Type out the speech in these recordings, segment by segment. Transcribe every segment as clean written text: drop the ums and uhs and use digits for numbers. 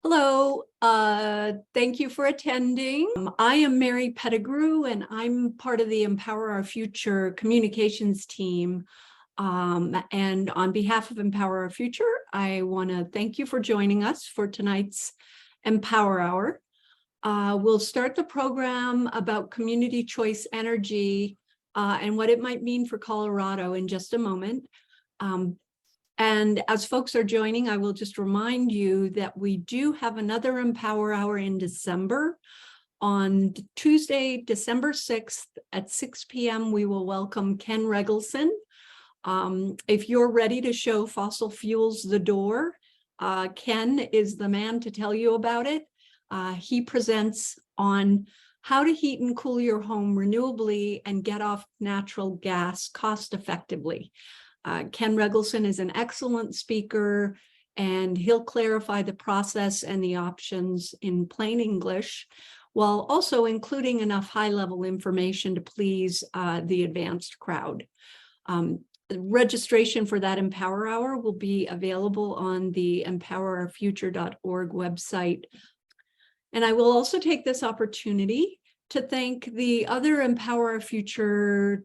Hello, thank you for attending. I am Mary Pettigrew, and I'm part of the Empower Our Future communications team. And on behalf of Empower Our Future, I want to thank you for joining us for tonight's Empower Hour. We'll start the program about community choice energy and what it might mean for Colorado in just a moment. And as folks are joining, I will just remind you that we do have another Empower Hour in December. On Tuesday, December 6th at 6 p.m., we will welcome Ken Regelson. If you're ready to show fossil fuels the door, Ken is the man to tell you about it. He presents on how to heat and cool your home renewably and get off natural gas cost effectively. Ken Regelson is an excellent speaker, and he'll clarify the process and the options in plain English, while also including enough high-level information to please the advanced crowd. Registration for that Empower Hour will be available on the empowerourfuture.org website. And I will also take this opportunity to thank the other Empower Our Future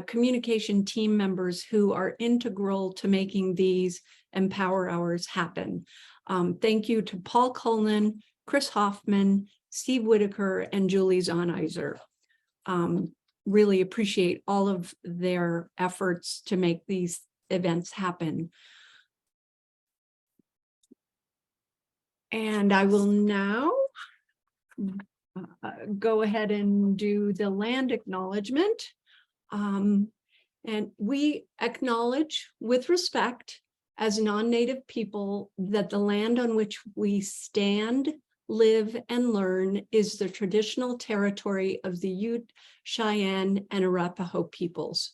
communication team members who are integral to making these Empower Hours happen. Thank you to Paul Cullen, Chris Hoffman, Steve Whitaker, and Julie Zahnizer. Really appreciate all of their efforts to make these events happen. And I will now go ahead and do the land acknowledgement. And we acknowledge with respect as non-native people that the land on which we stand, live, and learn is the traditional territory of the Ute, Cheyenne, and Arapaho peoples.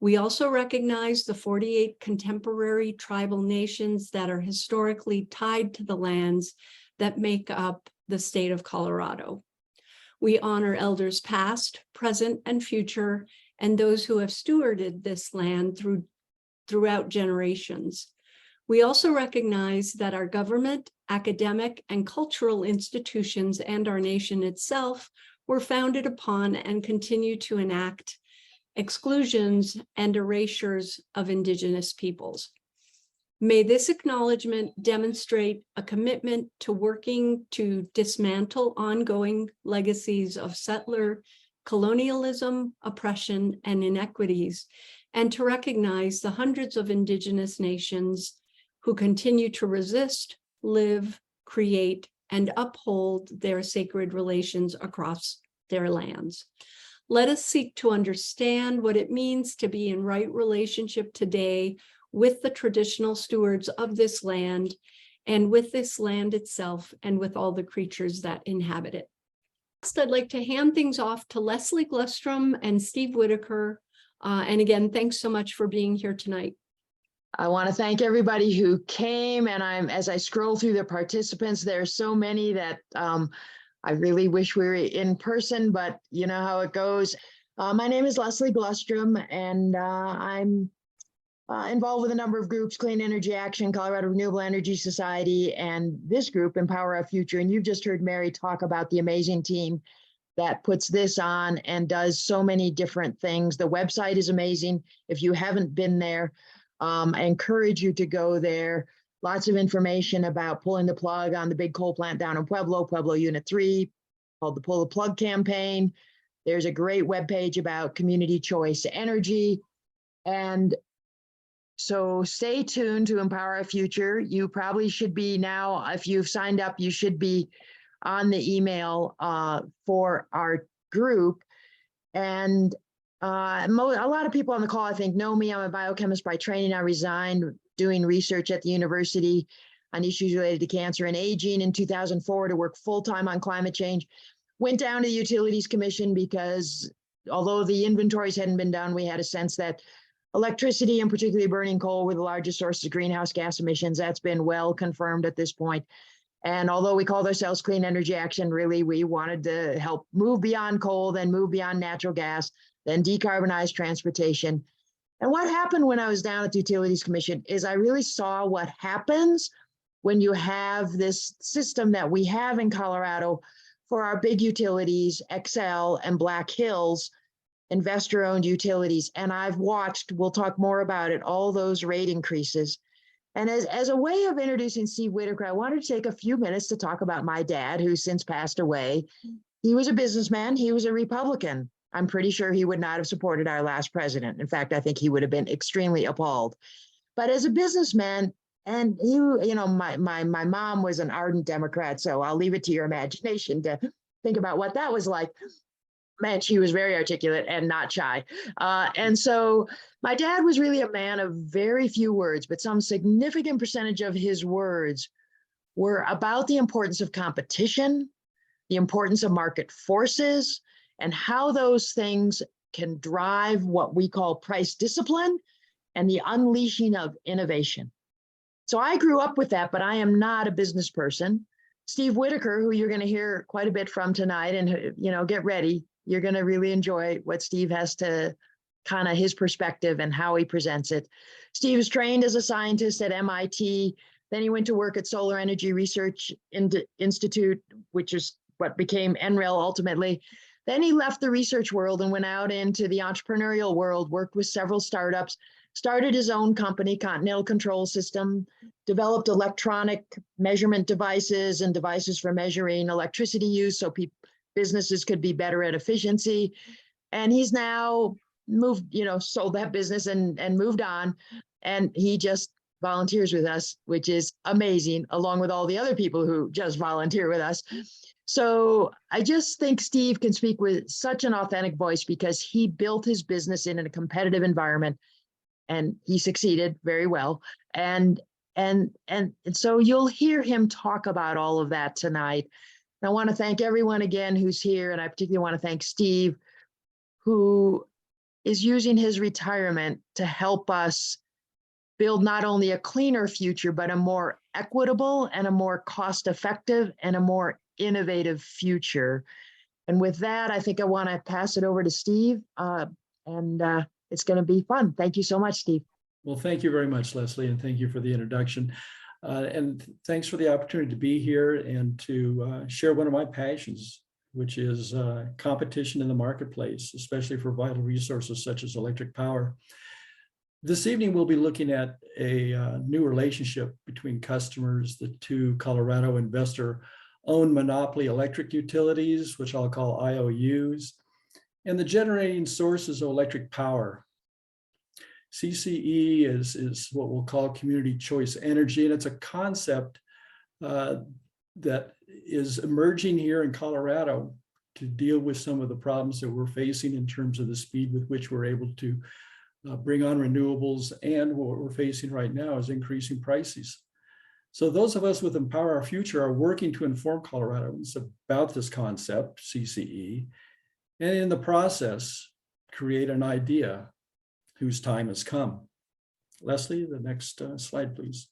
We also recognize the 48 contemporary tribal nations that are historically tied to the lands that make up the state of Colorado. We honor elders past, present, and future, and those who have stewarded this land throughout generations. We also recognize that our government, academic, and cultural institutions and our nation itself were founded upon and continue to enact exclusions and erasures of Indigenous peoples. May this acknowledgement demonstrate a commitment to working to dismantle ongoing legacies of settler colonialism, oppression, and inequities, and to recognize the hundreds of Indigenous nations who continue to resist, live, create, and uphold their sacred relations across their lands. Let us seek to understand what it means to be in right relationship today with the traditional stewards of this land, and with this land itself, and with all the creatures that inhabit it. Next, I'd like to hand things off to Leslie Glustrom and Steve Whitaker. And again, thanks so much for being here tonight. I want to thank everybody who came, and as I scroll through the participants, there are so many that I really wish we were in person, but you know how it goes. My name is Leslie Glustrom, and I'm involved with a number of groups: Clean Energy Action, Colorado Renewable Energy Society, and this group, Empower Our Future. And you've just heard Mary talk about the amazing team that puts this on and does so many different things. The website is amazing. If you haven't been there, I encourage you to go there. Lots of information about pulling the plug on the big coal plant down in Pueblo Unit 3, called the Pull the Plug campaign. There's a great webpage about community choice energy. And so stay tuned to Empower Our Future. You probably should be now, if you've signed up, you should be on the email for our group. And a lot of people on the call, I think, know me. I'm a biochemist by training. I resigned doing research at the university on issues related to cancer and aging in 2004 to work full-time on climate change. Went down to the Utilities Commission because although the inventories hadn't been done, we had a sense that electricity, and particularly burning coal, were the largest sources of greenhouse gas emissions. That's been well confirmed at this point. And although we called ourselves Clean Energy Action, really, we wanted to help move beyond coal, then move beyond natural gas, then decarbonize transportation. And what happened when I was down at the Utilities Commission is I really saw what happens when you have this system that we have in Colorado for our big utilities, Xcel and Black Hills, investor-owned utilities. And I've watched, we'll talk more about it, all those rate increases. And as a way of introducing Steve Whitaker, I wanted to take a few minutes to talk about my dad, who's since passed away. He was a businessman. He was a Republican. I'm pretty sure he would not have supported our last president. In fact, I think he would have been extremely appalled. But as a businessman, and my mom was an ardent Democrat, so I'll leave it to your imagination to think about what that was like. Man, she was very articulate and not shy. And so my dad was really a man of very few words, but some significant percentage of his words were about the importance of competition, the importance of market forces, and how those things can drive what we call price discipline and the unleashing of innovation. So I grew up with that, but I am not a business person. Steve Whitaker, who you're going to hear quite a bit from tonight, and get ready. You're going to really enjoy what Steve has to kind of his perspective and how he presents it. Steve is trained as a scientist at MIT. Then he went to work at Solar Energy Research Institute, which is what became NREL ultimately. Then he left the research world and went out into the entrepreneurial world, worked with several startups, started his own company, Continental Control System, developed electronic measurement devices and devices for measuring electricity use so businesses could be better at efficiency. And he's now moved, sold that business and moved on. And he just volunteers with us, which is amazing, along with all the other people who just volunteer with us. So I just think Steve can speak with such an authentic voice because he built his business in a competitive environment and he succeeded very well. And so you'll hear him talk about all of that tonight. I want to thank everyone again who's here, and I particularly want to thank Steve, who is using his retirement to help us build not only a cleaner future, but a more equitable and a more cost-effective and a more innovative future. And with that, I think I want to pass it over to Steve, and it's going to be fun. Thank you so much, Steve. Well, thank you very much, Leslie, and thank you for the introduction. And thanks for the opportunity to be here and to share one of my passions, which is competition in the marketplace, especially for vital resources such as electric power. This evening, we'll be looking at a new relationship between customers, the two Colorado investor-owned monopoly electric utilities, which I'll call IOUs, and the generating sources of electric power. CCE is what we'll call community choice energy, and it's a concept that is emerging here in Colorado to deal with some of the problems that we're facing in terms of the speed with which we're able to bring on renewables, and what we're facing right now is increasing prices. So those of us with Empower Our Future are working to inform Coloradans about this concept, CCE, and in the process, create an idea whose time has come. Leslie, the next slide, please.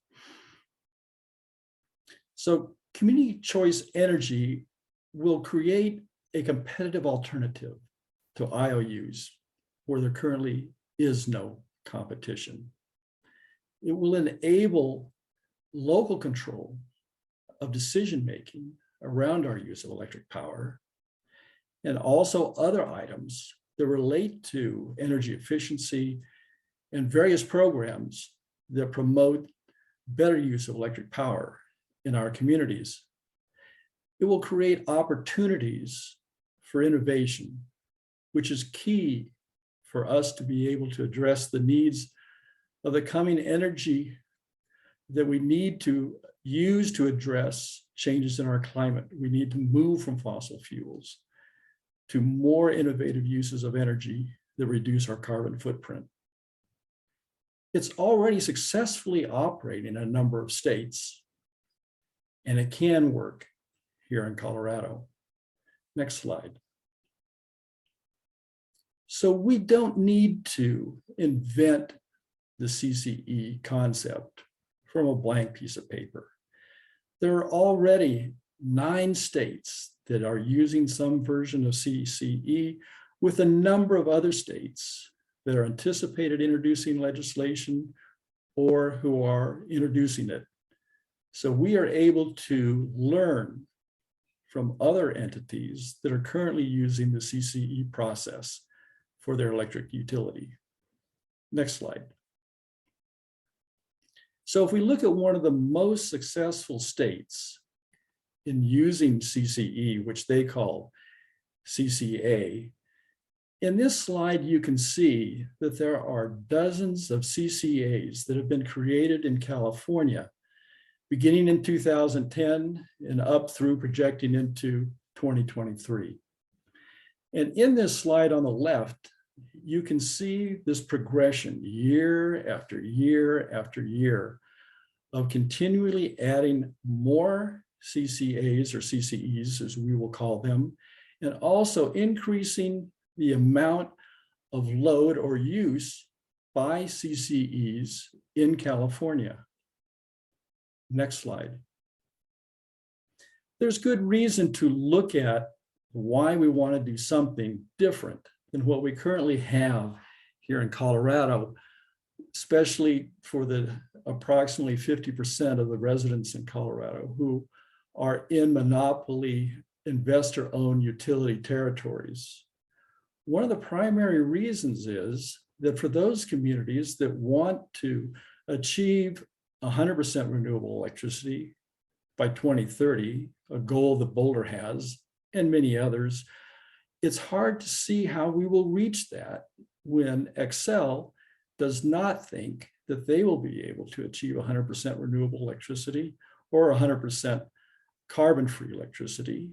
So community choice energy will create a competitive alternative to IOUs where there currently is no competition. It will enable local control of decision-making around our use of electric power, and also other items that relate to energy efficiency and various programs that promote better use of electric power in our communities. It will create opportunities for innovation, which is key for us to be able to address the needs of the coming energy that we need to use to address changes in our climate. We need to move from fossil fuels to more innovative uses of energy that reduce our carbon footprint. It's already successfully operating in a number of states, and it can work here in Colorado. Next slide. So we don't need to invent the CCE concept from a blank piece of paper. There are already 9 states that are using some version of CCE, with a number of other states that are anticipated introducing legislation or who are introducing it. So we are able to learn from other entities that are currently using the CCE process for their electric utility. Next slide. So if we look at one of the most successful states in using CCE, which they call CCA, in this slide, you can see that there are dozens of CCAs that have been created in California, beginning in 2010 and up through projecting into 2023. And in this slide on the left, you can see this progression year after year after year of continually adding more CCAs or CCEs, as we will call them, and also increasing the amount of load or use by CCEs in California. Next slide. There's good reason to look at why we want to do something different than what we currently have here in Colorado, especially for the approximately 50% of the residents in Colorado who are in monopoly investor-owned utility territories. One of the primary reasons is that for those communities that want to achieve 100% renewable electricity by 2030, a goal that Boulder has, and many others, it's hard to see how we will reach that when Xcel does not think that they will be able to achieve 100% renewable electricity or 100% carbon-free electricity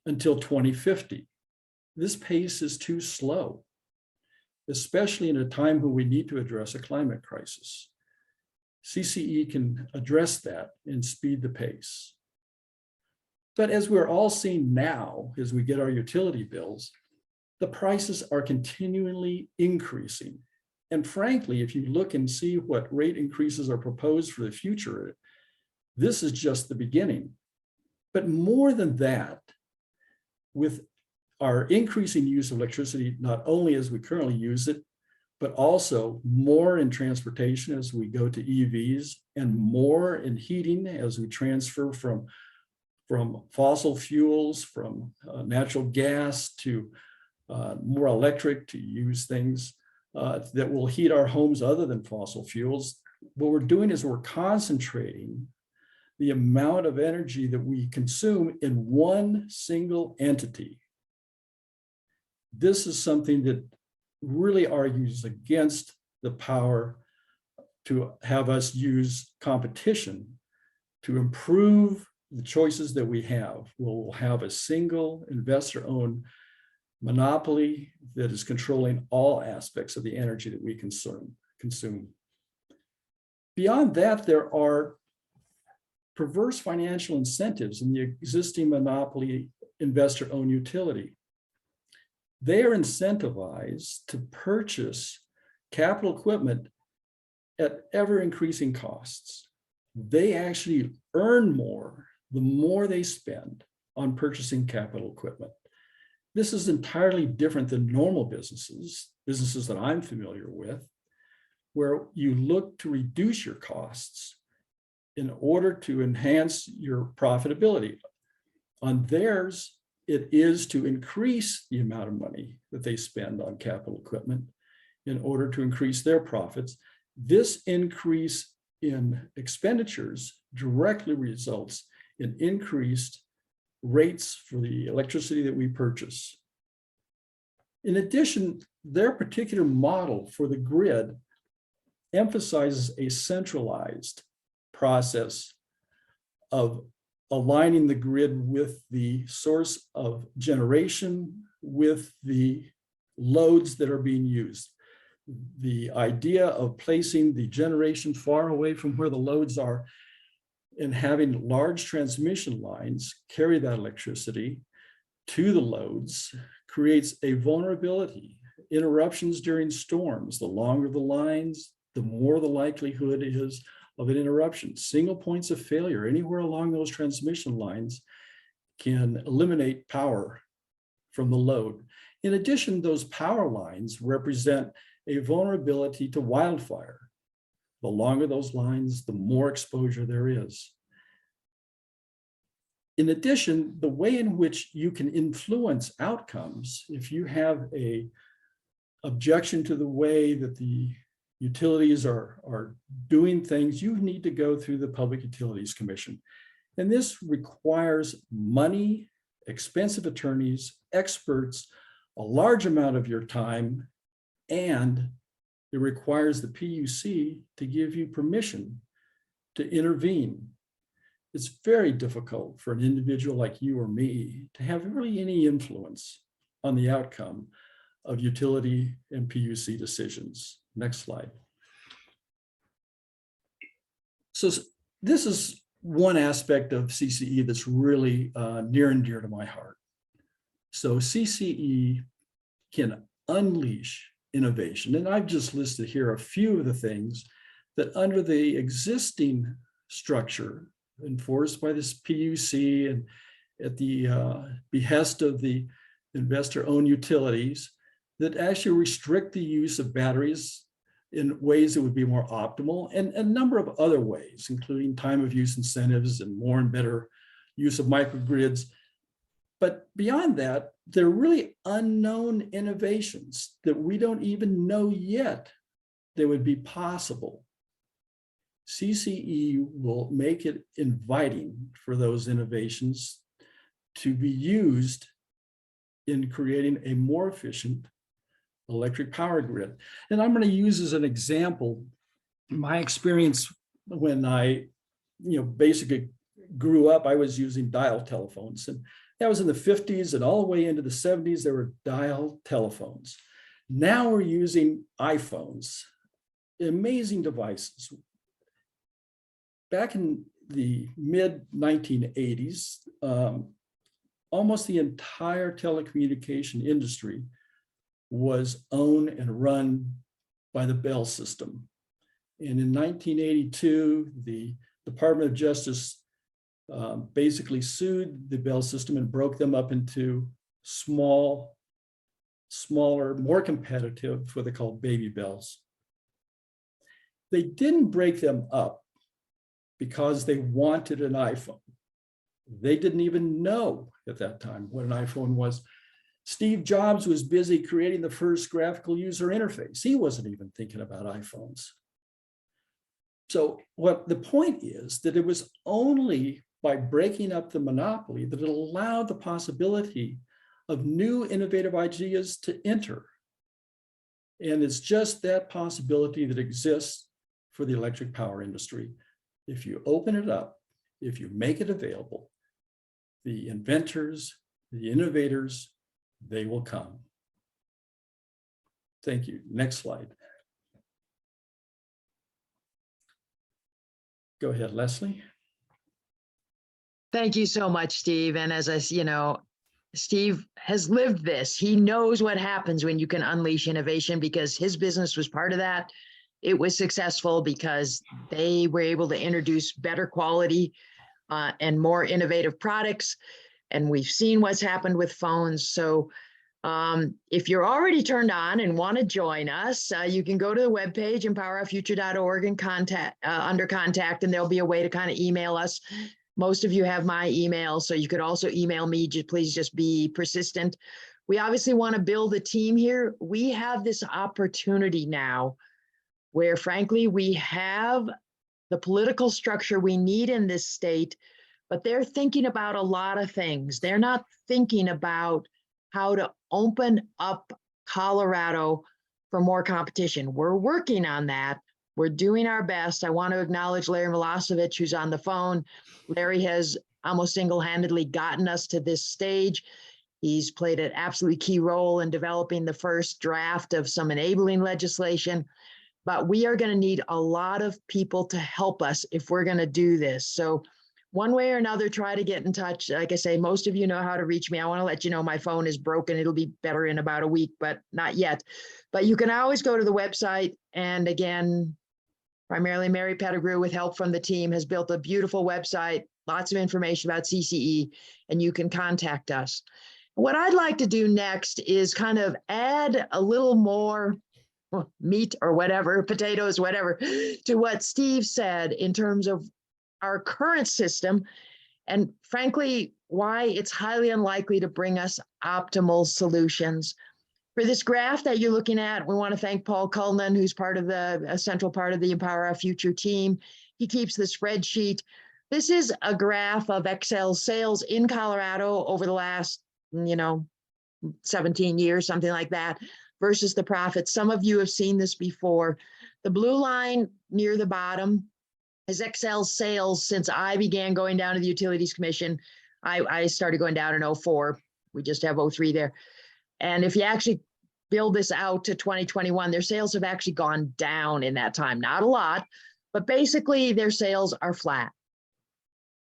until 2050. This pace is too slow, especially in a time when we need to address a climate crisis. CCE can address that and speed the pace. But as we're all seeing now, as we get our utility bills, the prices are continually increasing. And frankly, if you look and see what rate increases are proposed for the future, this is just the beginning. But more than that, with our increasing use of electricity, not only as we currently use it, but also more in transportation as we go to EVs and more in heating as we transfer from fossil fuels, from natural gas to more electric, to use things that will heat our homes other than fossil fuels. What we're doing is we're concentrating the amount of energy that we consume in one single entity. This is something that really argues against the power to have us use competition to improve the choices that we have. We'll have a single investor-owned monopoly that is controlling all aspects of the energy that we consume. Beyond that, there are perverse financial incentives in the existing monopoly investor-owned utility. They are incentivized to purchase capital equipment at ever-increasing costs. They actually earn more the more they spend on purchasing capital equipment. This is entirely different than normal businesses that I'm familiar with, where you look to reduce your costs in order to enhance your profitability. On theirs, it is to increase the amount of money that they spend on capital equipment in order to increase their profits. This increase in expenditures directly results in increased rates for the electricity that we purchase. In addition, their particular model for the grid emphasizes a centralized process of aligning the grid with the source of generation, with the loads that are being used. The idea of placing the generation far away from where the loads are and having large transmission lines carry that electricity to the loads creates a vulnerability. Interruptions during storms, the longer the lines, the more the likelihood is of an interruption. Single points of failure anywhere along those transmission lines can eliminate power from the load. In addition, those power lines represent a vulnerability to wildfire. The longer those lines, the more exposure there is. In addition, the way in which you can influence outcomes, if you have a objection to the way that the utilities are doing things, you need to go through the Public Utilities Commission. And this requires money, expensive attorneys, experts, a large amount of your time, and it requires the PUC to give you permission to intervene. It's very difficult for an individual like you or me to have really any influence on the outcome of utility and PUC decisions. Next slide. So this is one aspect of CCE that's really near and dear to my heart. So CCE can unleash innovation. And I've just listed here a few of the things that under the existing structure enforced by this PUC and at the behest of the investor-owned utilities that actually restrict the use of batteries in ways that would be more optimal, and a number of other ways, including time of use incentives and more and better use of microgrids. But beyond that, there are really unknown innovations that we don't even know yet that would be possible. CCE will make it inviting for those innovations to be used in creating a more efficient electric power grid. And I'm going to use as an example my experience when I, basically grew up. I was using dial telephones, and that was in the 50s, and all the way into the 70s, there were dial telephones. Now we're using iPhones, amazing devices. Back in the mid 1980s, almost the entire telecommunication industry was owned and run by the Bell system. And in 1982, the Department of Justice basically sued the Bell system and broke them up into smaller, more competitive, what they call baby bells. They didn't break them up because they wanted an iPhone. They didn't even know at that time what an iPhone was. Steve Jobs was busy creating the first graphical user interface. He wasn't even thinking about iPhones. So what the point is that it was only by breaking up the monopoly that it allowed the possibility of new innovative ideas to enter. And it's just that possibility that exists for the electric power industry. If you open it up, if you make it available, the inventors, the innovators, they will come. Thank you. Next slide. Go ahead, Leslie. Thank you so much, Steve. And as Steve has lived this. He knows what happens when you can unleash innovation because his business was part of that. It was successful because they were able to introduce better quality and more innovative products. And we've seen what's happened with phones. So if you're already turned on and want to join us, you can go to the webpage, empowerourfuture.org, and under contact, and there'll be a way to kind of email us. Most of you have my email, so you could also email me. Please just be persistent. We obviously want to build a team here. We have this opportunity now where, frankly, we have the political structure we need in this state, but they're thinking about a lot of things. They're not thinking about how to open up Colorado for more competition. We're working on that. We're doing our best. I want to acknowledge Larry Milosevic, who's on the phone. Larry has almost single-handedly gotten us to this stage. He's played an absolutely key role in developing the first draft of some enabling legislation. But we are going to need a lot of people to help us if we're going to do this. So one way or another, try to get in touch. Like I say, most of you know how to reach me. I want to let you know my phone is broken. It'll be better in about a week, but not yet. But you can always go to the website. And again, primarily Mary Pettigrew, with help from the team, has built a beautiful website, lots of information about CCE, and you can contact us. What I'd like to do next is kind of add a little more meat or whatever, potatoes, whatever, to what Steve said in terms of our current system and frankly, why it's highly unlikely to bring us optimal solutions. For this graph that you're looking at, we want to thank Paul Cullinan, who's part of a central part of the Empower Our Future team. He keeps the spreadsheet. This is a graph of Excel sales in Colorado over the last, 17 years, something like that, versus the profits. Some of you have seen this before. The blue line near the bottom is Excel sales since I began going down to the Utilities Commission. I started going down in 2004. We just have 2003 there. And if you actually build this out to 2021, their sales have actually gone down in that time. Not a lot, but basically their sales are flat.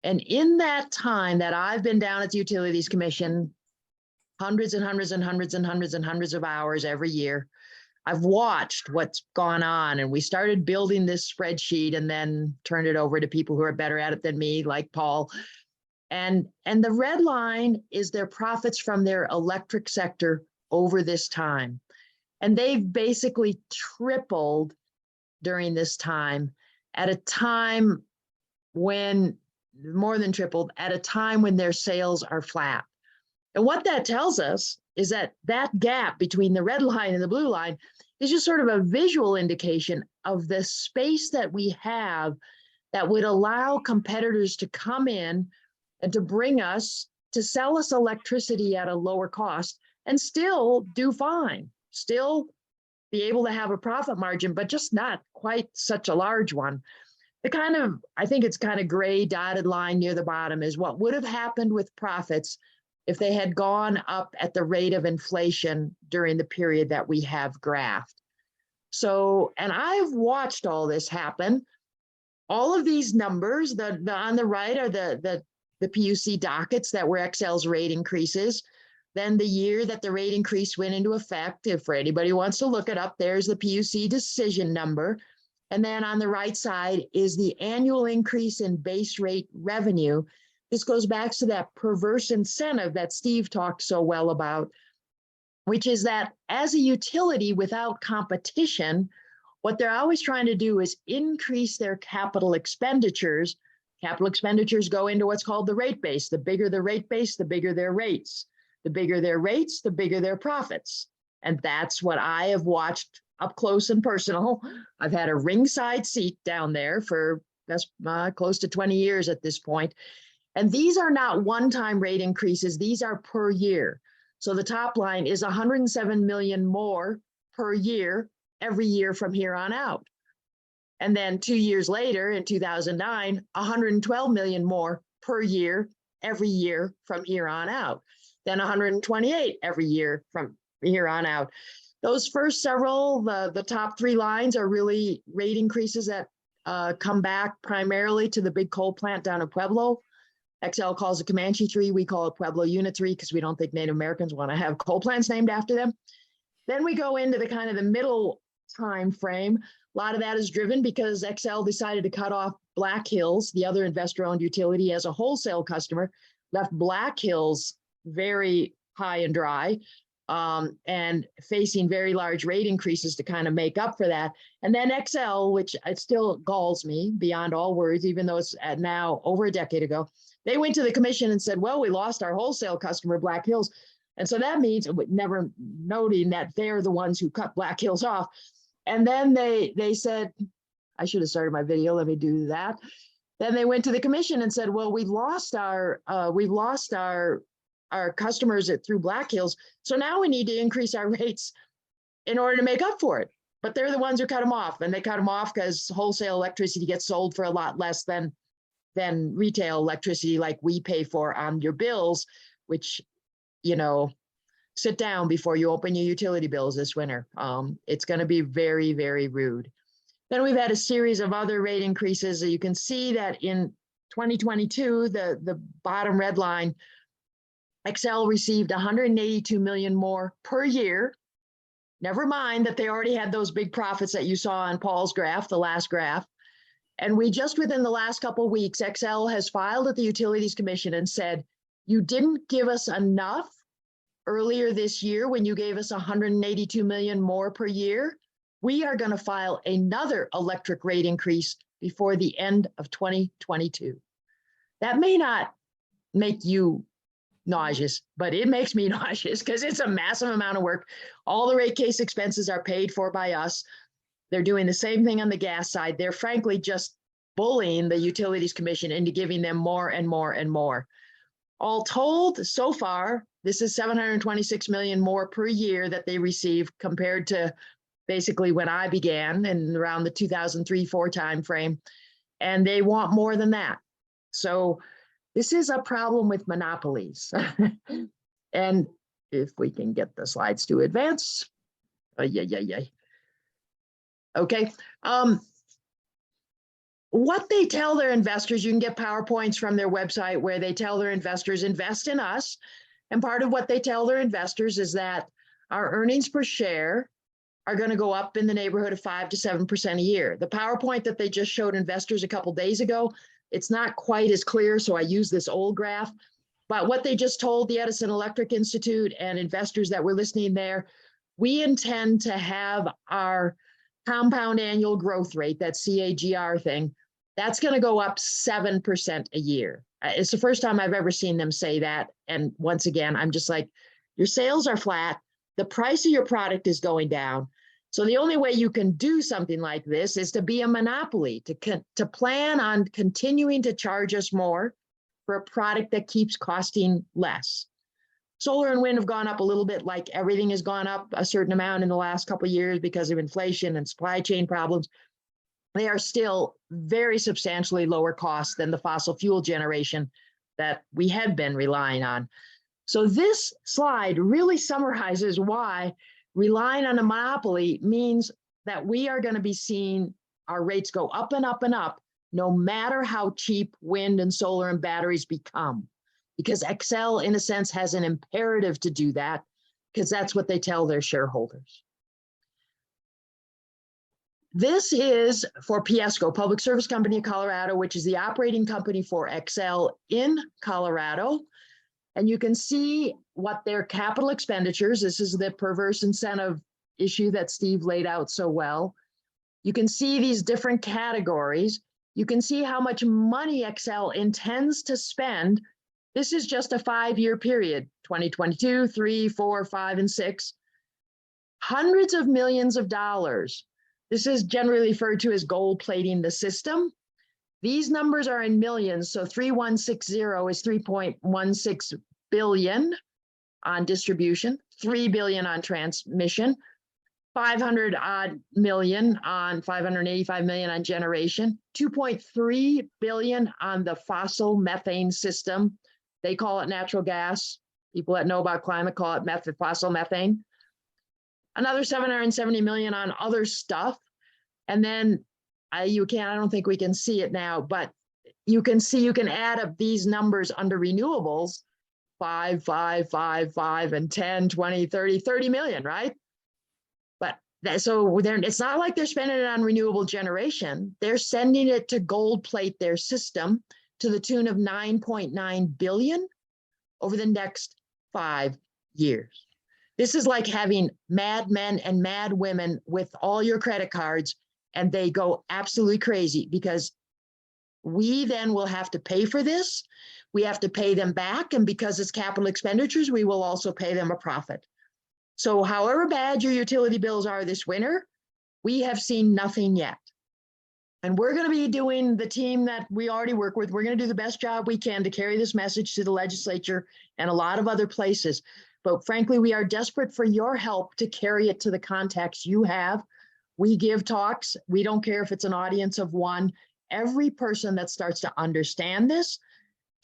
And in that time that I've been down at the Utilities Commission, hundreds and hundreds and hundreds and hundreds and hundreds of hours every year, I've watched what's gone on, and we started building this spreadsheet and then turned it over to people who are better at it than me, like Paul. And the red line is their profits from their electric sector over this time. And they've basically tripled during this time at a time when, more than tripled, at a time when their sales are flat. And what that tells us is that that gap between the red line and the blue line is just sort of a visual indication of the space that we have that would allow competitors to come in and to bring us, to sell us electricity at a lower cost and still do fine, still be able to have a profit margin, but just not quite such a large one. I think it's kind of gray dotted line near the bottom is what would have happened with profits if they had gone up at the rate of inflation during the period that we have graphed. So, and I've watched all this happen. All of these numbers, on the right are the PUC dockets that were Excel's rate increases. Then the year that the rate increase went into effect, if for anybody who wants to look it up, there's the PUC decision number. And then on the right side is the annual increase in base rate revenue. This goes back to that perverse incentive that Steve talked so well about, which is that as a utility without competition, what they're always trying to do is increase their capital expenditures. Capital expenditures go into what's called the rate base. The bigger the rate base, the bigger their rates. The bigger their rates, the bigger their profits. And that's what I have watched up close and personal. I've had a ringside seat down there for close to 20 years at this point. And these are not one-time rate increases. These are per year. So the top line is 107 million more per year, every year from here on out. And then 2 years later, in 2009, 112 million more per year, every year from here on out. Then 128 every year from here on out. Those first several, the top three lines are really rate increases that come back primarily to the big coal plant down in Pueblo. Excel calls it Comanche 3, we call it Pueblo Unit 3 because we don't think Native Americans want to have coal plants named after them. Then we go into the kind of the middle time frame. A lot of that is driven because Excel decided to cut off Black Hills, the other investor-owned utility, as a wholesale customer, left Black Hills very high and dry and facing very large rate increases to kind of make up for that. And then Excel, which it still galls me beyond all words, even though it's now over a decade ago, they went to the commission and said, well, we lost our wholesale customer, Black Hills. And so that means, never noting that they're the ones who cut Black Hills off. And then they said, I should have started my video, let me do that. Then they went to the commission and said, well, we've lost our customers through Black Hills. So now we need to increase our rates in order to make up for it. But they're the ones who cut them off. And they cut them off because wholesale electricity gets sold for a lot less than retail electricity like we pay for on your bills, which, sit down before you open your utility bills this winter. It's going to be very, very rude. Then we've had a series of other rate increases. You can see that in 2022, the bottom red line, Excel received 182 million more per year. Never mind that they already had those big profits that you saw on Paul's graph, the last graph. And we just within the last couple of weeks, Excel has filed at the Utilities Commission and said, you didn't give us enough earlier this year when you gave us 182 million more per year. We are going to file another electric rate increase before the end of 2022. That may not make you nauseous, but it makes me nauseous because it's a massive amount of work. All the rate case expenses are paid for by us. They're doing the same thing on the gas side. They're frankly just bullying the Utilities Commission into giving them more and more and more. All told, so far, this is 726 million more per year that they receive compared to basically when I began in around the 2003-4 timeframe, and they want more than that. So this is a problem with monopolies. And if we can get the slides to advance, okay. What they tell their investors, you can get PowerPoints from their website where they tell their investors, invest in us. And part of what they tell their investors is that our earnings per share are going to go up in the neighborhood of 5 to 7% a year. The PowerPoint that they just showed investors a couple days ago, it's not quite as clear, so I use this old graph. But what they just told the Edison Electric Institute and investors that were listening there, we intend to have our compound annual growth rate, that CAGR thing, that's going to go up 7% a year. It's the first time I've ever seen them say that. And once again, I'm just like, your sales are flat. The price of your product is going down. So the only way you can do something like this is to be a monopoly, to plan on continuing to charge us more for a product that keeps costing less. Solar and wind have gone up a little bit, like everything has gone up a certain amount in the last couple of years because of inflation and supply chain problems. They are still very substantially lower cost than the fossil fuel generation that we had been relying on. So this slide really summarizes why relying on a monopoly means that we are going to be seeing our rates go up and up and up, no matter how cheap wind and solar and batteries become. Because Xcel, in a sense, has an imperative to do that, because that's what they tell their shareholders. This is for PSCO, Public Service Company of Colorado, which is the operating company for Xcel in Colorado. And you can see what their capital expenditures, this is the perverse incentive issue that Steve laid out so well. You can see these different categories. You can see how much money Xcel intends to spend. This is just a 5-year period, 2022, 3, 4, 5, and 6. Hundreds of millions of dollars. This is generally referred to as gold plating the system. These numbers are in millions, so 3160 is 3.16 billion on distribution, 3 billion on transmission, 500 odd million on 585 million on generation, 2.3 billion on the fossil methane system. They call it natural gas. People that know about climate call it fossil methane. Another 770 million on other stuff. And then I don't think we can see it now, but you can see, you can add up these numbers under renewables, 5, 5, 5, 5, and 10, 20, 30 million, right? But so it's not like they're spending it on renewable generation. They're sending it to gold plate their system to the tune of 9.9 billion over the next 5 years. This is like having mad men and mad women with all your credit cards, and they go absolutely crazy because we then will have to pay for this. We have to pay them back. And because it's capital expenditures, we will also pay them a profit. So however bad your utility bills are this winter, we have seen nothing yet. And we're going to be doing, the team that we already work with, we're going to do the best job we can to carry this message to the legislature and a lot of other places. But frankly, we are desperate for your help to carry it to the contacts you have. We give talks. We don't care if it's an audience of one. Every person that starts to understand this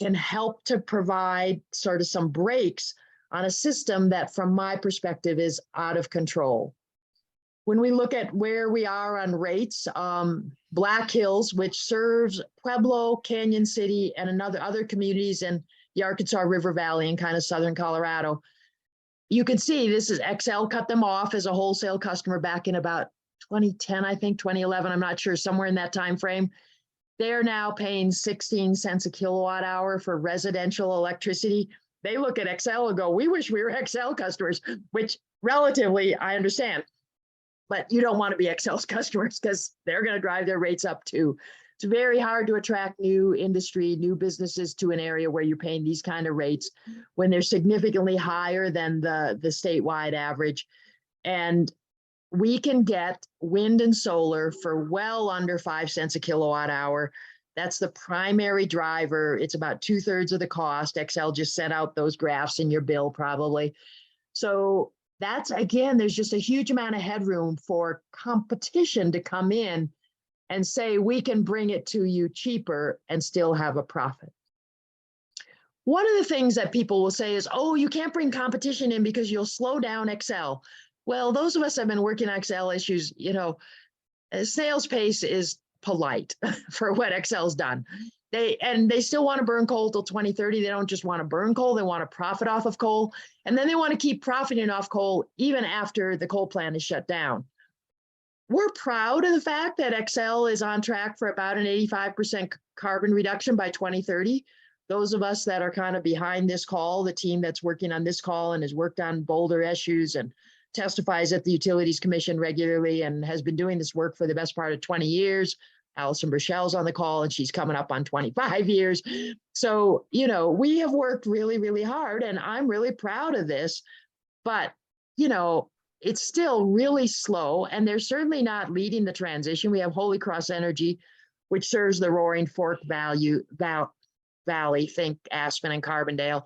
can help to provide sort of some brakes on a system that, from my perspective, is out of control. When we look at where we are on rates, Black Hills, which serves Pueblo, Canyon City, and other communities in the Arkansas River Valley and kind of southern Colorado, you can see this is Xcel cut them off as a wholesale customer back in about 2010, I think 2011, I'm not sure, somewhere in that time frame. They're now paying 16 cents a kilowatt hour for residential electricity. They look at Xcel and go, we wish we were Xcel customers, which relatively I understand, but you don't want to be Xcel's customers because they're going to drive their rates up too. It's very hard to attract new industry, new businesses to an area where you're paying these kind of rates when they're significantly higher than the statewide average. And we can get wind and solar for well under 5 cents a kilowatt hour. That's the primary driver. It's about 2/3 of the cost. Excel just sent out those graphs in your bill probably. So that's, again, there's just a huge amount of headroom for competition to come in and say, we can bring it to you cheaper and still have a profit. One of the things that people will say is, oh, you can't bring competition in because you'll slow down Excel. Well, those of us have been working on Excel issues, snail's pace is polite for what Excel's done. They still want to burn coal till 2030. They don't just want to burn coal, they want to profit off of coal. And then they want to keep profiting off coal even after the coal plant is shut down. We're proud of the fact that Excel is on track for about an 85% carbon reduction by 2030. Those of us that are kind of behind this call, the team that's working on this call and has worked on Boulder issues and testifies at the Utilities Commission regularly and has been doing this work for the best part of 20 years. Allison Burchell's on the call and she's coming up on 25 years. So, we have worked really, really hard and I'm really proud of this, but, it's still really slow and they're certainly not leading the transition. We have Holy Cross Energy, which serves the Roaring Fork Valley, think Aspen and Carbondale.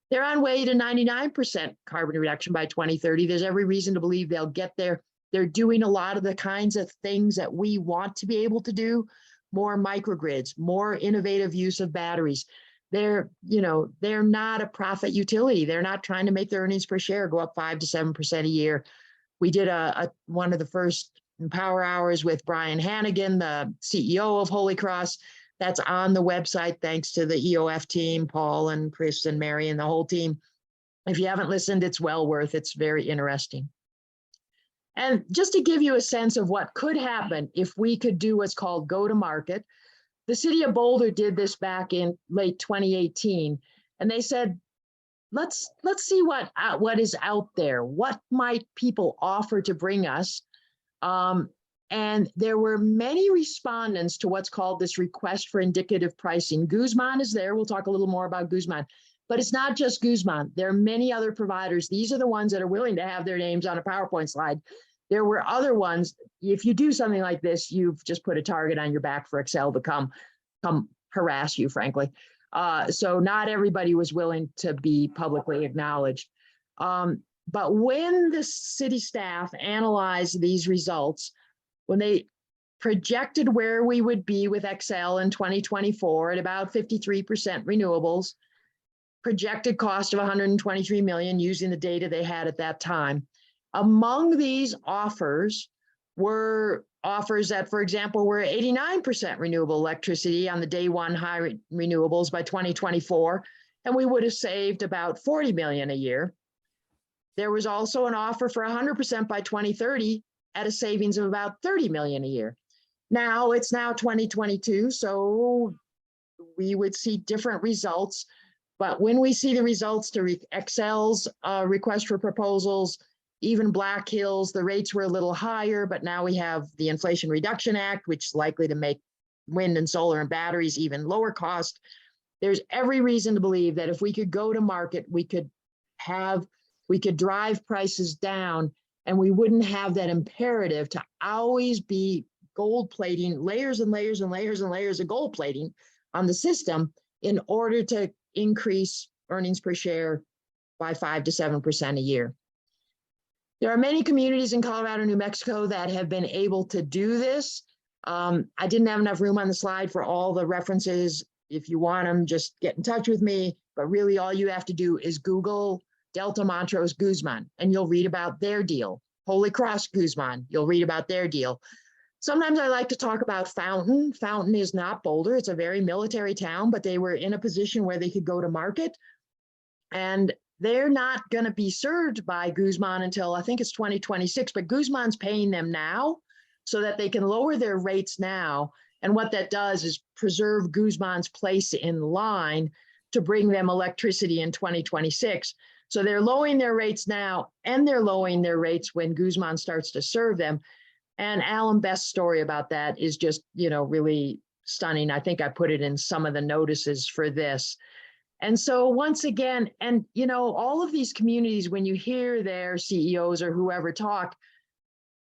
They're on way to 99% carbon reduction by 2030. There's every reason to believe they'll get there. They're doing a lot of the kinds of things that we want to be able to do, more microgrids, more innovative use of batteries. They're not a profit utility. They're not trying to make their earnings per share go up 5 to 7% a year. We did one of the first Power Hours with Brian Hannigan, the CEO of Holy Cross. That's on the website, thanks to the EOF team, Paul and Chris and Mary and the whole team. If you haven't listened, it's well worth it. It's very interesting. And just to give you a sense of what could happen if we could do what's called go to market, the city of Boulder did this back in late 2018, and they said, let's see what is out there. What might people offer to bring us? And there were many respondents to what's called this request for indicative pricing. Guzman is there. We'll talk a little more about Guzman, but it's not just Guzman. There are many other providers. These are the ones that are willing to have their names on a PowerPoint slide. There were other ones. If you do something like this, you've just put a target on your back for Excel to come harass you, frankly. So not everybody was willing to be publicly acknowledged. But when the city staff analyzed these results, when they projected where we would be with Excel in 2024 at about 53% renewables, projected cost of $123 million using the data they had at that time. Among these offers were offers that, for example, were 89% renewable electricity on the day one high renewables by 2024, and we would have saved about $40 million a year. There was also an offer for 100% by 2030 at a savings of about $30 million a year. Now it's 2022, so we would see different results. But when we see the results to Excel's request for proposals, even Black Hills, the rates were a little higher, but now we have the Inflation Reduction Act, which is likely to make wind and solar and batteries even lower cost. There's every reason to believe that if we could go to market, we could drive prices down, and we wouldn't have that imperative to always be gold plating, layers and layers and layers and layers of gold plating on the system in order to increase earnings per share by 5 to 7% a year. There are many communities in Colorado, New Mexico that have been able to do this. I didn't have enough room on the slide for all the references. If you want them, just get in touch with me. But really all you have to do is Google Delta Montrose Guzman, and you'll read about their deal. Holy Cross Guzman, you'll read about their deal. Sometimes I like to talk about Fountain. Fountain is not Boulder. It's a very military town, but they were in a position where they could go to market. And they're not going to be served by Guzman until I think it's 2026, but Guzman's paying them now so that they can lower their rates now. And what that does is preserve Guzman's place in line to bring them electricity in 2026. So they're lowering their rates now, and they're lowering their rates when Guzman starts to serve them. And Alan Best's story about that is just, really stunning. I think I put it in some of the notices for this. And so once again, and all of these communities, when you hear their CEOs or whoever talk,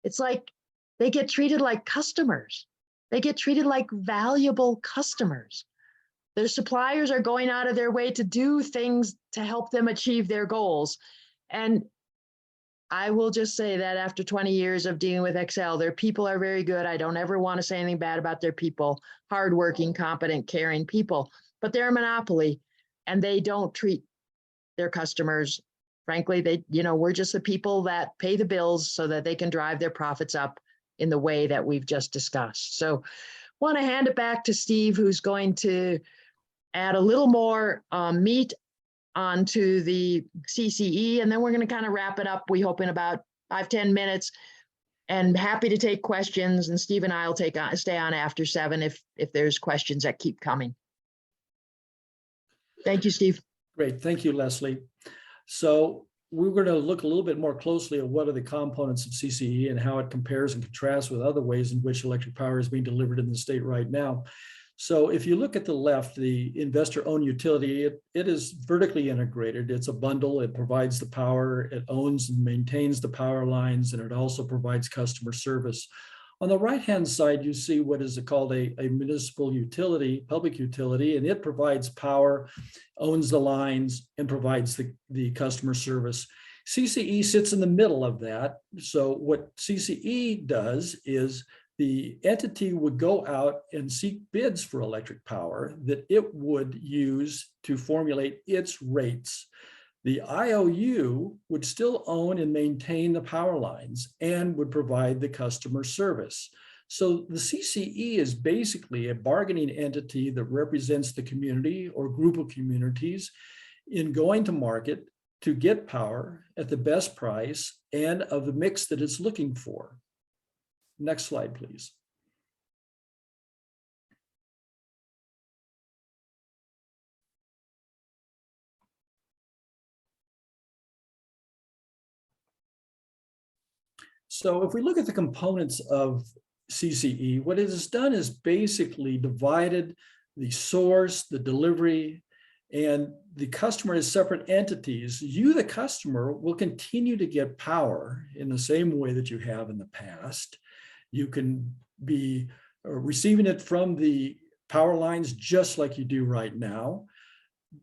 it's like they get treated like customers. They get treated like valuable customers. Their suppliers are going out of their way to do things to help them achieve their goals. And I will just say that after 20 years of dealing with Excel, their people are very good. I don't ever want to say anything bad about their people, hardworking, competent, caring people, but they're a monopoly and they don't treat their customers. Frankly, we're just the people that pay the bills so that they can drive their profits up in the way that we've just discussed. So want to hand it back to Steve, who's going to add a little more meat onto the CCE, and then we're going to kind of wrap it up, we hope, in about 5-10 minutes. And happy to take questions, and Steve and I will stay on after 7 if there's questions that keep coming. Thank you, Steve. Great, thank you, Leslie. So we're going to look a little bit more closely at what are the components of CCE and how it compares and contrasts with other ways in which electric power is being delivered in the state right now. So if you look at the left, the investor-owned utility, it is vertically integrated. It's a bundle. It provides the power. It owns and maintains the power lines, and it also provides customer service. On the right-hand side, you see what is called a municipal utility, public utility, and it provides power, owns the lines, and provides the customer service. CCE sits in the middle of that. So what CCE does is the entity would go out and seek bids for electric power that it would use to formulate its rates. The IOU would still own and maintain the power lines and would provide the customer service. So the CCE is basically a bargaining entity that represents the community or group of communities in going to market to get power at the best price and of the mix that it's looking for. Next slide, please. So if we look at the components of CCE, what it has done is basically divided the source, the delivery, and the customer as separate entities. You, the customer, will continue to get power in the same way that you have in the past. You can be receiving it from the power lines just like you do right now.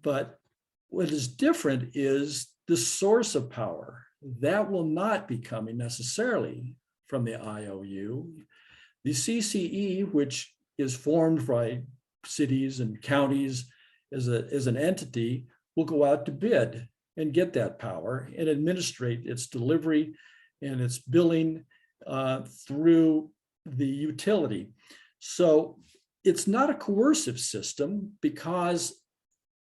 But what is different is the source of power. That will not be coming necessarily from the IOU. The CCE, which is formed by cities and counties as an entity, will go out to bid and get that power and administrate its delivery and its billing through the utility. So it's not a coercive system because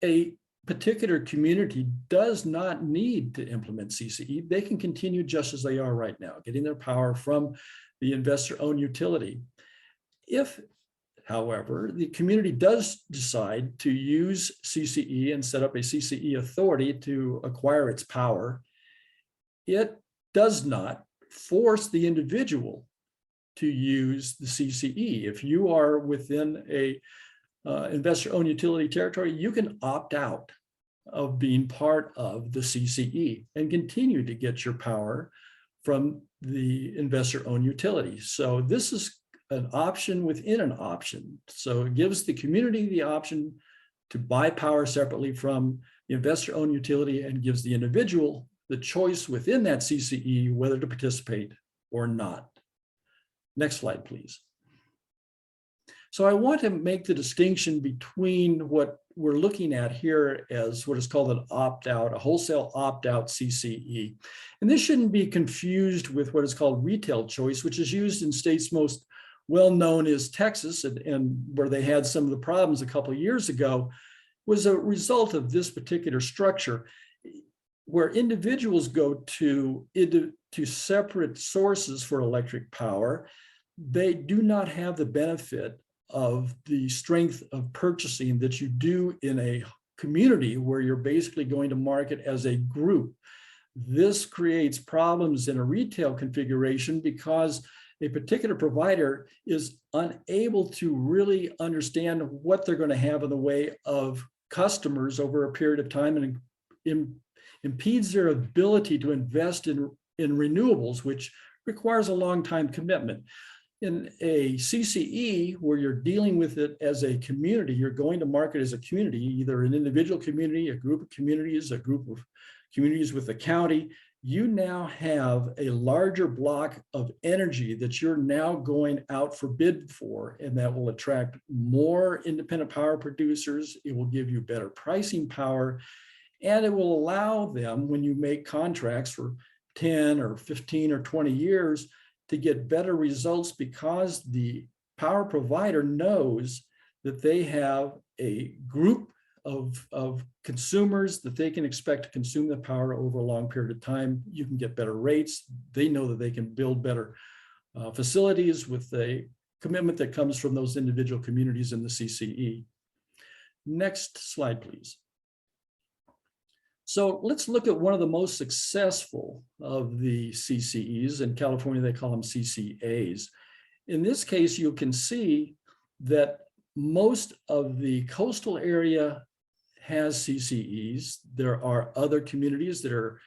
a particular community does not need to implement CCE. They can continue just as they are right now, getting their power from the investor-owned utility. If, however, the community does decide to use CCE and set up a CCE authority to acquire its power, it does not force the individual to use the CCE. If you are within a investor-owned utility territory, you can opt out of being part of the CCE and continue to get your power from the investor-owned utility. So this is an option within an option. So it gives the community the option to buy power separately from the investor-owned utility and gives the individual the choice within that CCE whether to participate or not. Next slide, please. So I want to make the distinction between what we're looking at here as what is called an opt-out, a wholesale opt-out CCE. And this shouldn't be confused with what is called retail choice, which is used in states most well-known as Texas, and where they had some of the problems a couple of years ago, was a result of this particular structure, where individuals go to separate sources for electric power. They do not have the benefit of the strength of purchasing that you do in a community where you're basically going to market as a group. This creates problems in a retail configuration because a particular provider is unable to really understand what they're going to have in the way of customers over a period of time, and impedes their ability to invest in renewables, which requires a long time commitment. In a CCE, where you're dealing with it as a community, you're going to market as a community, either an individual community, a group of communities, a group of communities with the county. You now have a larger block of energy that you're now going out for bid for, and that will attract more independent power producers. It will give you better pricing power, and it will allow them, when you make contracts for 10 or 15 or 20 years, to get better results, because the power provider knows that they have a group of consumers that they can expect to consume the power over a long period of time. You can get better rates. They know that they can build better facilities with the commitment that comes from those individual communities in the CCE. Next slide, please. So let's look at one of the most successful of the CCEs. In California, they call them CCAs. In this case, you can see that most of the coastal area has CCEs. There are other communities that are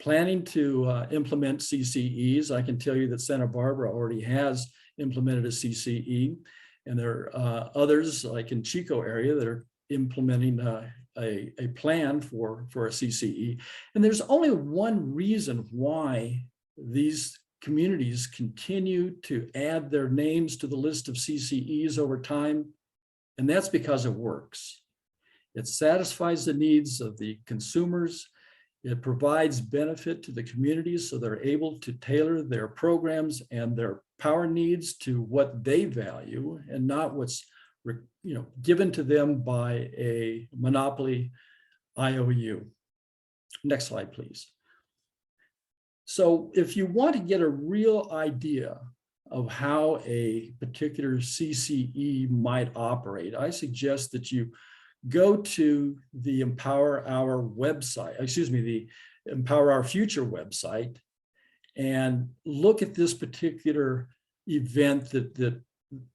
planning to implement CCEs. I can tell you that Santa Barbara already has implemented a CCE, and there are others, like in Chico area, that are implementing a plan for a CCE. And there's only one reason why these communities continue to add their names to the list of CCEs over time, and that's because it works. It satisfies the needs of the consumers. It provides benefit to the communities, so they're able to tailor their programs and their power needs to what they value, and not what's given to them by a monopoly IOU. Next slide, please. So if you want to get a real idea of how a particular CCE might operate, I suggest that you go to the Empower Our website, the Empower Our Future website, and look at this particular event that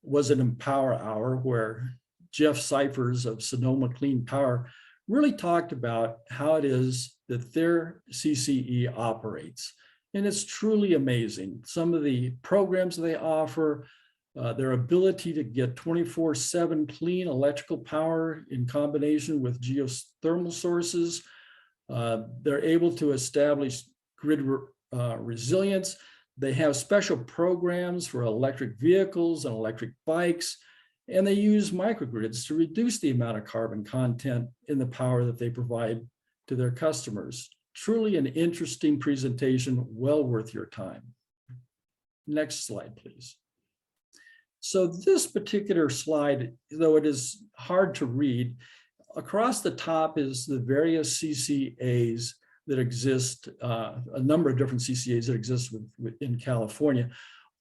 was an Empower Hour, where Jeff Cyphers of Sonoma Clean Power really talked about how it is that their CCE operates. And it's truly amazing. Some of the programs they offer, their ability to get 24/7 clean electrical power in combination with geothermal sources. They're able to establish grid resilience. They have special programs for electric vehicles and electric bikes, and they use microgrids to reduce the amount of carbon content in the power that they provide to their customers. Truly an interesting presentation, well worth your time. Next slide, please. So this particular slide, though it is hard to read, across the top is the various CCAs that exist, a number of different CCAs that exist in California.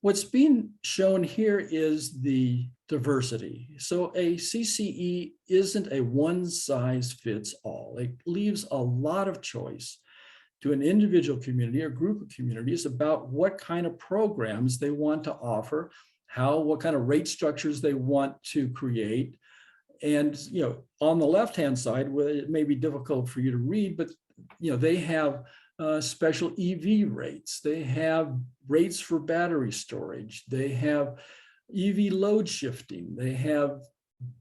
What's being shown here is the diversity. So a CCE isn't a one size fits all. It leaves a lot of choice to an individual community or group of communities about what kind of programs they want to offer, what kind of rate structures they want to create. And on the left-hand side, where it may be difficult for you to read, but they have special EV rates. They have rates for battery storage. They have EV load shifting. They have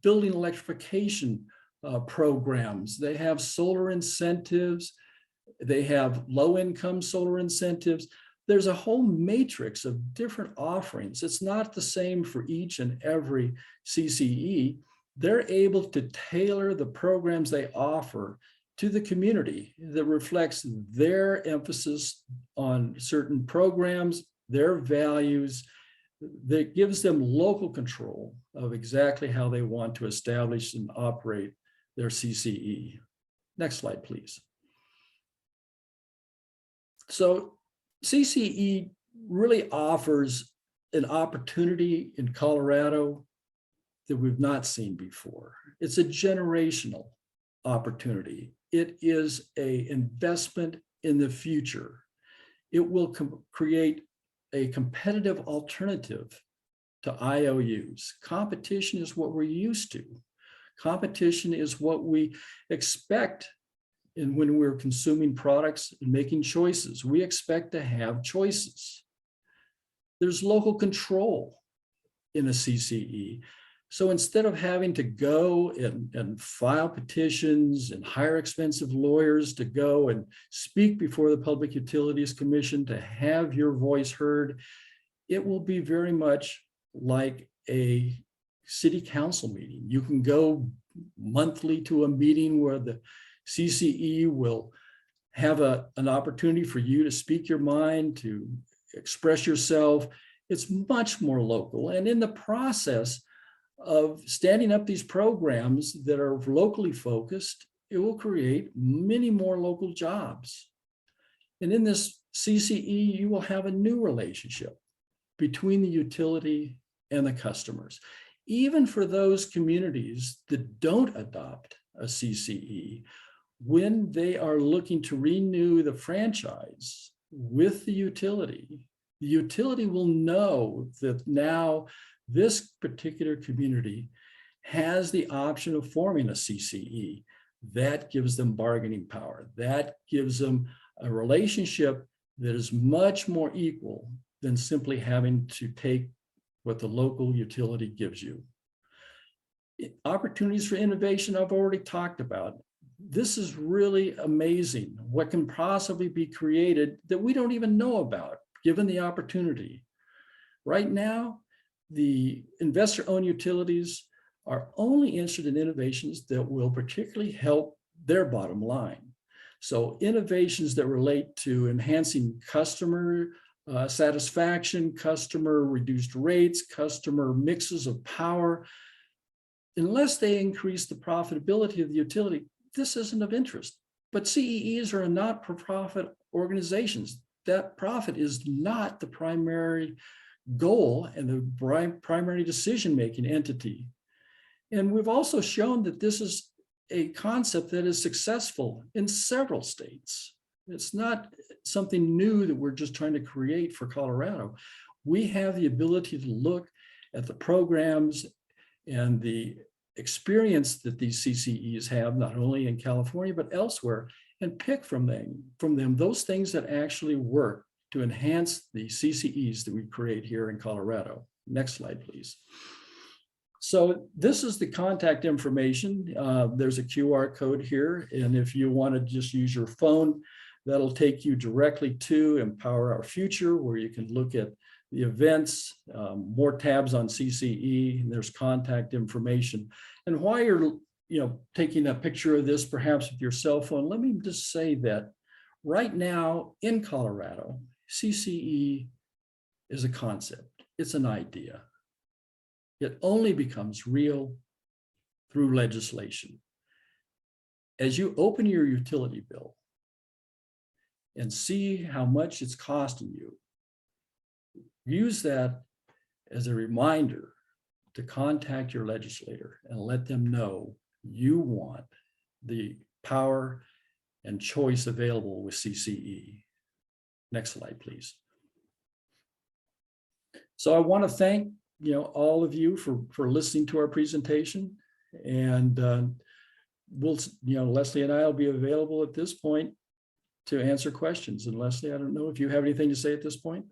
building electrification programs. They have solar incentives. They have low-income solar incentives. There's a whole matrix of different offerings. It's not the same for each and every CCE. They're able to tailor the programs they offer to the community that reflects their emphasis on certain programs, their values, that gives them local control of exactly how they want to establish and operate their CCE. Next slide, please. So CCE really offers an opportunity in Colorado that we've not seen before. It's a generational opportunity. It is an investment in the future. It will create a competitive alternative to IOUs. Competition is what we're used to. Competition is what we expect when we're consuming products and making choices. We expect to have choices. There's local control in a CCE. So instead of having to go and file petitions and hire expensive lawyers to go and speak before the Public Utilities Commission to have your voice heard, it will be very much like a city council meeting. You can go monthly to a meeting where the CCE will have an opportunity for you to speak your mind, to express yourself. It's much more local. And in the process of standing up these programs that are locally focused, it will create many more local jobs. And in this CCE, you will have a new relationship between the utility and the customers. Even for those communities that don't adopt a CCE, when they are looking to renew the franchise with the utility will know that now this particular community has the option of forming a CCE. That gives them bargaining power. That gives them a relationship that is much more equal than simply having to take what the local utility gives you. Opportunities for innovation, I've already talked about. This is really amazing what can possibly be created that we don't even know about, given the opportunity. Right now, the investor-owned utilities are only interested in innovations that will particularly help their bottom line. So innovations that relate to enhancing customer satisfaction, customer reduced rates, customer mixes of power, unless they increase the profitability of the utility, this isn't of interest. But CEEs are not-for-profit organizations. That profit is not the primary goal and the primary decision-making entity. And we've also shown that this is a concept that is successful in several states. It's not something new that we're just trying to create for Colorado. We have the ability to look at the programs and the experience that these CCEs have, not only in California, but elsewhere, and pick from them those things that actually work to enhance the CCEs that we create here in Colorado. Next slide, please. So this is the contact information. There's a QR code here. And if you want to just use your phone, that'll take you directly to Empower Our Future, where you can look at the events, more tabs on CCE, and there's contact information. And while you're taking a picture of this, perhaps with your cell phone, let me just say that right now in Colorado, CCE is a concept. It's an idea. It only becomes real through legislation. As you open your utility bill and see how much it's costing you, use that as a reminder to contact your legislator and let them know you want the power and choice available with CCE. Next slide, please. So I want to thank all of you for listening to our presentation, and Leslie and I will be available at this point to answer questions. And Leslie, I don't know if you have anything to say at this point.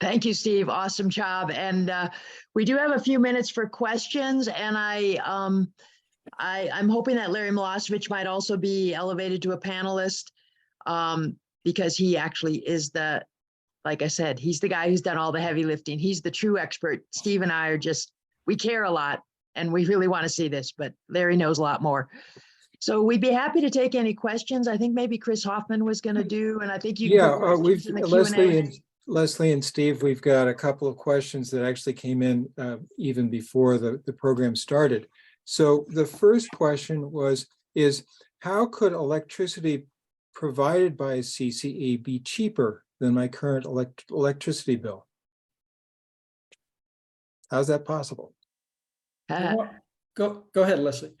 Thank you, Steve. Awesome job. And we do have a few minutes for questions, and I'm hoping that Larry Milosevic might also be elevated to a panelist, because he actually is like I said, he's the guy who's done all the heavy lifting. He's the true expert. Steve and I are we care a lot and we really want to see this, but Larry knows a lot more. So we'd be happy to take any questions. I think maybe Chris Hoffman was going to do, and I think you can put questions in the Leslie and Steve, we've got a couple of questions that actually came in even before the program started. So the first question is how could electricity provided by a CCE be cheaper than my current electricity bill? How's that possible? Go ahead, Leslie.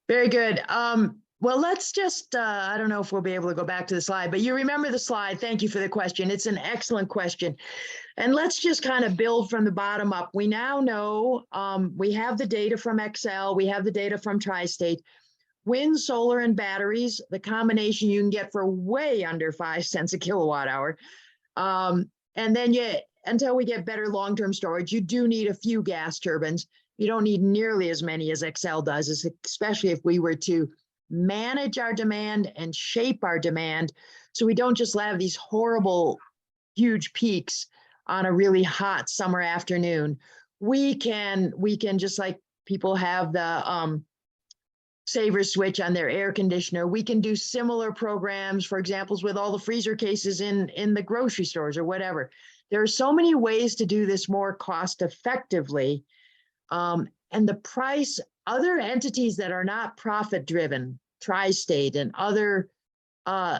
Very good. Well, let's just, I don't know if we'll be able to go back to the slide, but you remember the slide. Thank you for the question. It's an excellent question. And let's just kind of build from the bottom up. We now know, we have the data from Excel, we have the data from Tri-State. Wind, solar, and batteries, the combination you can get for way under 5 cents a kilowatt hour. And then until we get better long-term storage, you do need a few gas turbines. You don't need nearly as many as Excel does, especially if we were to manage our demand and shape our demand, so we don't just have these horrible, huge peaks on a really hot summer afternoon. We can just like people have the saver switch on their air conditioner. We can do similar programs, for examples, with all the freezer cases in the grocery stores or whatever. There are so many ways to do this more cost effectively. And the price, other entities that are not profit driven, Tri-State and other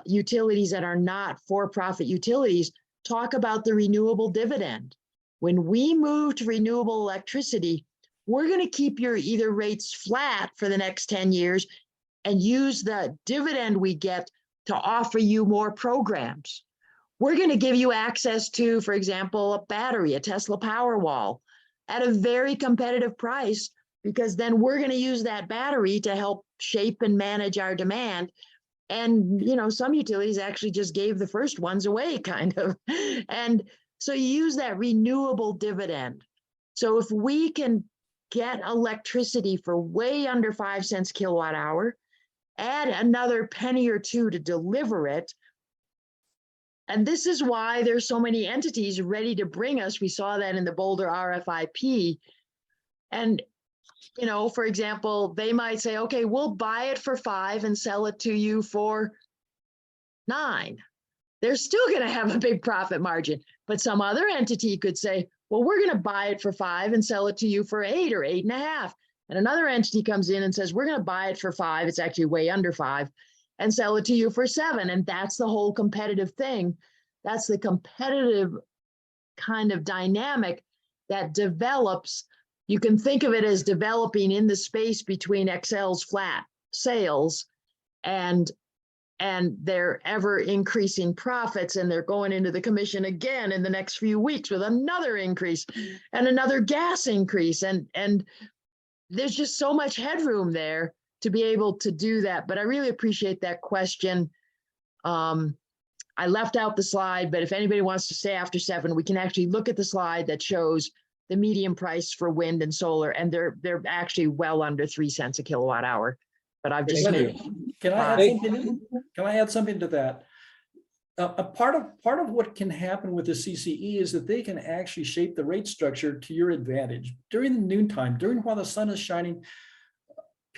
utilities that are not for-profit utilities, talk about the renewable dividend. When we move to renewable electricity, we're going to keep your either rates flat for the next 10 years and use the dividend we get to offer you more programs. We're going to give you access to, for example, a battery, a Tesla Powerwall, at a very competitive price, because then we're going to use that battery to help shape and manage our demand. And, you know, some utilities actually just gave the first ones away, kind of. And so you use that renewable dividend. So if we can get electricity for way under 5 cents kilowatt hour, add another penny or two to deliver it. And this is why there's so many entities ready to bring us. We saw that in the Boulder RFIP. And, you know, for example, they might say, okay, we'll buy it for 5 and sell it to you for 9. They're still going to have a big profit margin. But some other entity could say, well, we're going to buy it for 5 and sell it to you for 8 or 8.5. And another entity comes in and says, we're going to buy it for 5. It's actually way under 5 and sell it to you for 7. And that's the whole competitive thing. That's the competitive kind of dynamic that develops. You can think of it as developing in the space between Excel's flat sales and their ever increasing profits, and they're going into the commission again in the next few weeks with another increase and another gas increase. And there's just so much headroom there to be able to do that. But I really appreciate that question. I left out the slide, but if anybody wants to stay after 7, we can actually look at the slide that shows the median price for wind and solar, and they're actually well under 3 cents a kilowatt hour. But I've just Can I add something to that? A part of what can happen with the CCE is that they can actually shape the rate structure to your advantage during the noontime, while the sun is shining.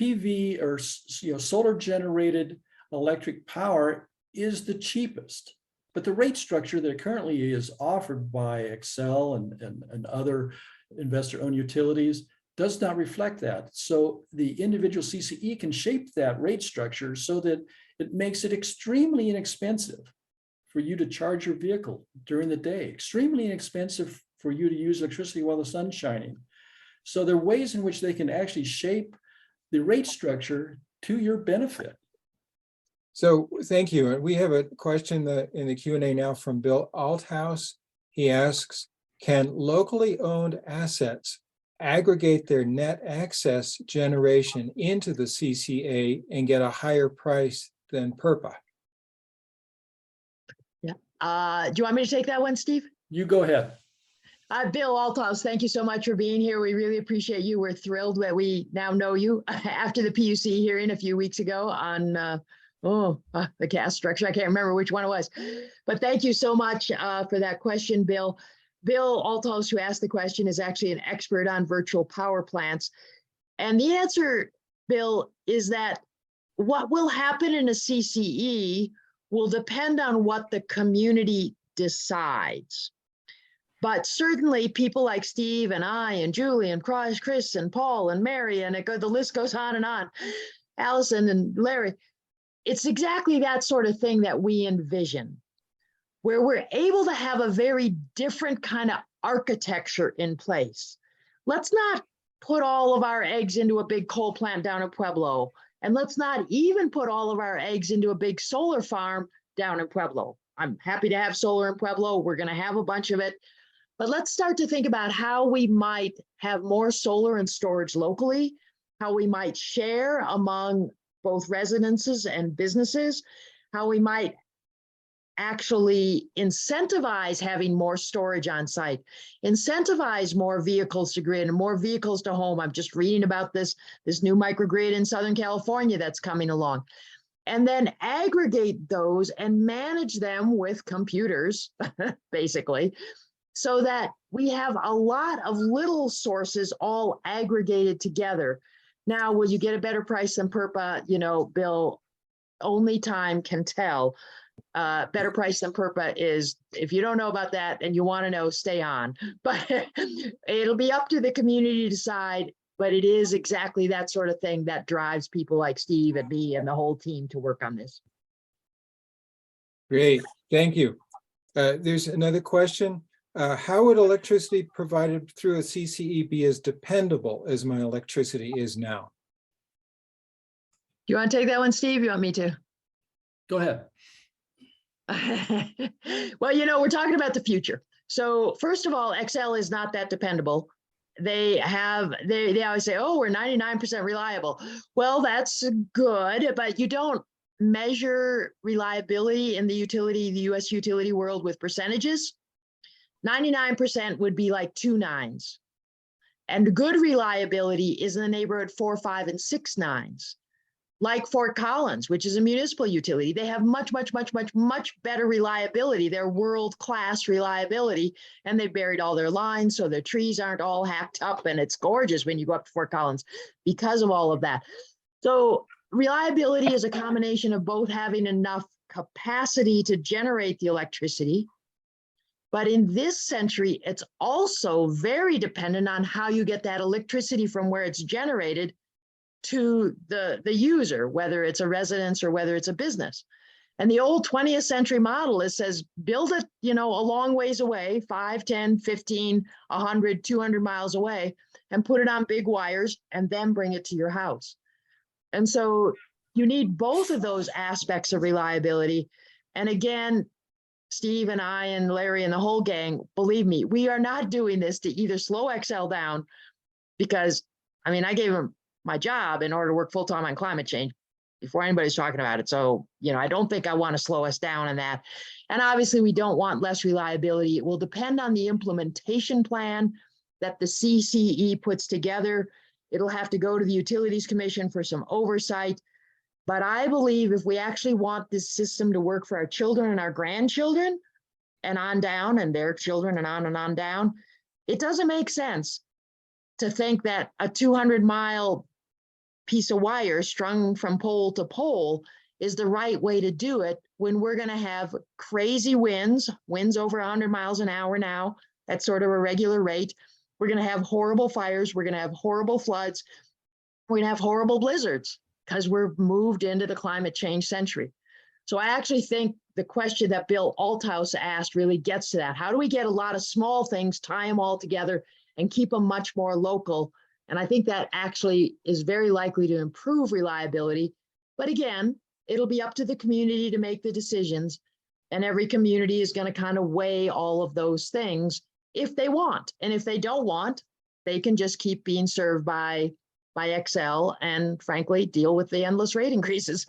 PV or solar generated electric power is the cheapest, but the rate structure that currently is offered by Excel and other investor-owned utilities does not reflect that. So the individual CCE can shape that rate structure so that it makes it extremely inexpensive for you to charge your vehicle during the day, extremely inexpensive for you to use electricity while the sun's shining. So there are ways in which they can actually shape the rate structure to your benefit. So thank you. And we have a question in the Q&A now from Bill Althouse. He asks, can locally owned assets aggregate their net access generation into the CCA and get a higher price than PURPA? Yeah. Do you want me to take that one, Steve? You go ahead. Bill Althouse, thank you so much for being here. We really appreciate you. We're thrilled that we now know you after the PUC hearing a few weeks ago on the gas structure. I can't remember which one it was, but thank you so much for that question, Bill. Bill Althouse, who asked the question, is actually an expert on virtual power plants. And the answer, Bill, is that what will happen in a CCE will depend on what the community decides. But certainly people like Steve and I and Julie and Chris and Paul and Mary, and the list goes on and on, Allison and Larry, it's exactly that sort of thing that we envision, where we're able to have a very different kind of architecture in place. Let's not put all of our eggs into a big coal plant down in Pueblo And let's not even put all of our eggs into a big solar farm down in Pueblo. I'm happy to have solar in Pueblo. We're going to have a bunch of it. But let's start to think about how we might have more solar and storage locally, how we might share among both residences and businesses, how we might actually incentivize having more storage on site, incentivize more vehicles to grid and more vehicles to home. I'm just reading about this new microgrid in Southern California that's coming along. And then aggregate those and manage them with computers, basically, so that we have a lot of little sources all aggregated together. Now, will you get a better price than PURPA? You know, Bill, only time can tell. Better price than PURPA is, if you don't know about that and you want to know, stay on. But it'll be up to the community to decide. But it is exactly that sort of thing that drives people like Steve and me and the whole team to work on this. Great, thank you. There's another question. How would electricity provided through a CCE be as dependable as my electricity is now? You want to take that one, Steve? You want me to? Go ahead. Well, you know, we're talking about the future. So first of all, XL is not that dependable. They always say, oh, we're 99% reliable. Well, that's good, but you don't measure reliability in the US utility world with percentages. 99% would be like 2 nines. And good reliability is in the neighborhood 4, 5, and 6 nines. Like Fort Collins, which is a municipal utility, they have much better reliability. They're world-class reliability, and they've buried all their lines, so their trees aren't all hacked up, and it's gorgeous when you go up to Fort Collins because of all of that. So reliability is a combination of both having enough capacity to generate the electricity, but in this century, it's also very dependent on how you get that electricity from where it's generated to the user, whether it's a residence or whether it's a business. And the old 20th century model is says, build it, you know, a long ways away, 5, 10, 15, 100, 200 miles away, and put it on big wires and then bring it to your house. And so you need both of those aspects of reliability. And again, Steve and I and Larry and the whole gang, believe me, we are not doing this to either slow XL down, because, I mean, I gave him my job in order to work full-time on climate change before anybody's talking about it. So, you know, I don't think I want to slow us down in that. And obviously we don't want less reliability. It will depend on the implementation plan that the CCE puts together. It'll have to go to the Utilities Commission for some oversight. But I believe if we actually want this system to work for our children and our grandchildren and on down, and their children and on down, it doesn't make sense to think that a 200-mile piece of wire strung from pole to pole is the right way to do it when we're going to have crazy winds over 100 miles an hour now. That's sort of a regular rate. We're going to have horrible fires. We're going to have horrible floods. We're going to have horrible blizzards because we're moved into the climate change century. So I actually think the question that Bill Althouse asked really gets to that. How do we get a lot of small things, tie them all together, and keep them much more local? And I think that actually is very likely to improve reliability. But again, it'll be up to the community to make the decisions. And every community is going to kind of weigh all of those things if they want. And if they don't want, they can just keep being served by XL and frankly, deal with the endless rate increases.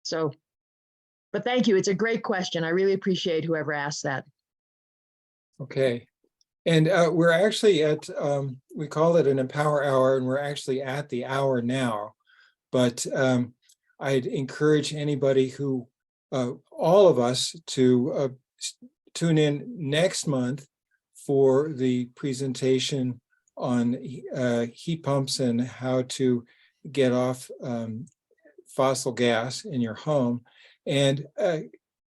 So, but thank you. It's a great question. I really appreciate whoever asked that. Okay. And we're actually at, we call it an Empower Hour, and we're actually at the hour now. But I'd encourage anybody who, all of us, to tune in next month for the presentation on heat pumps and how to get off fossil gas in your home. And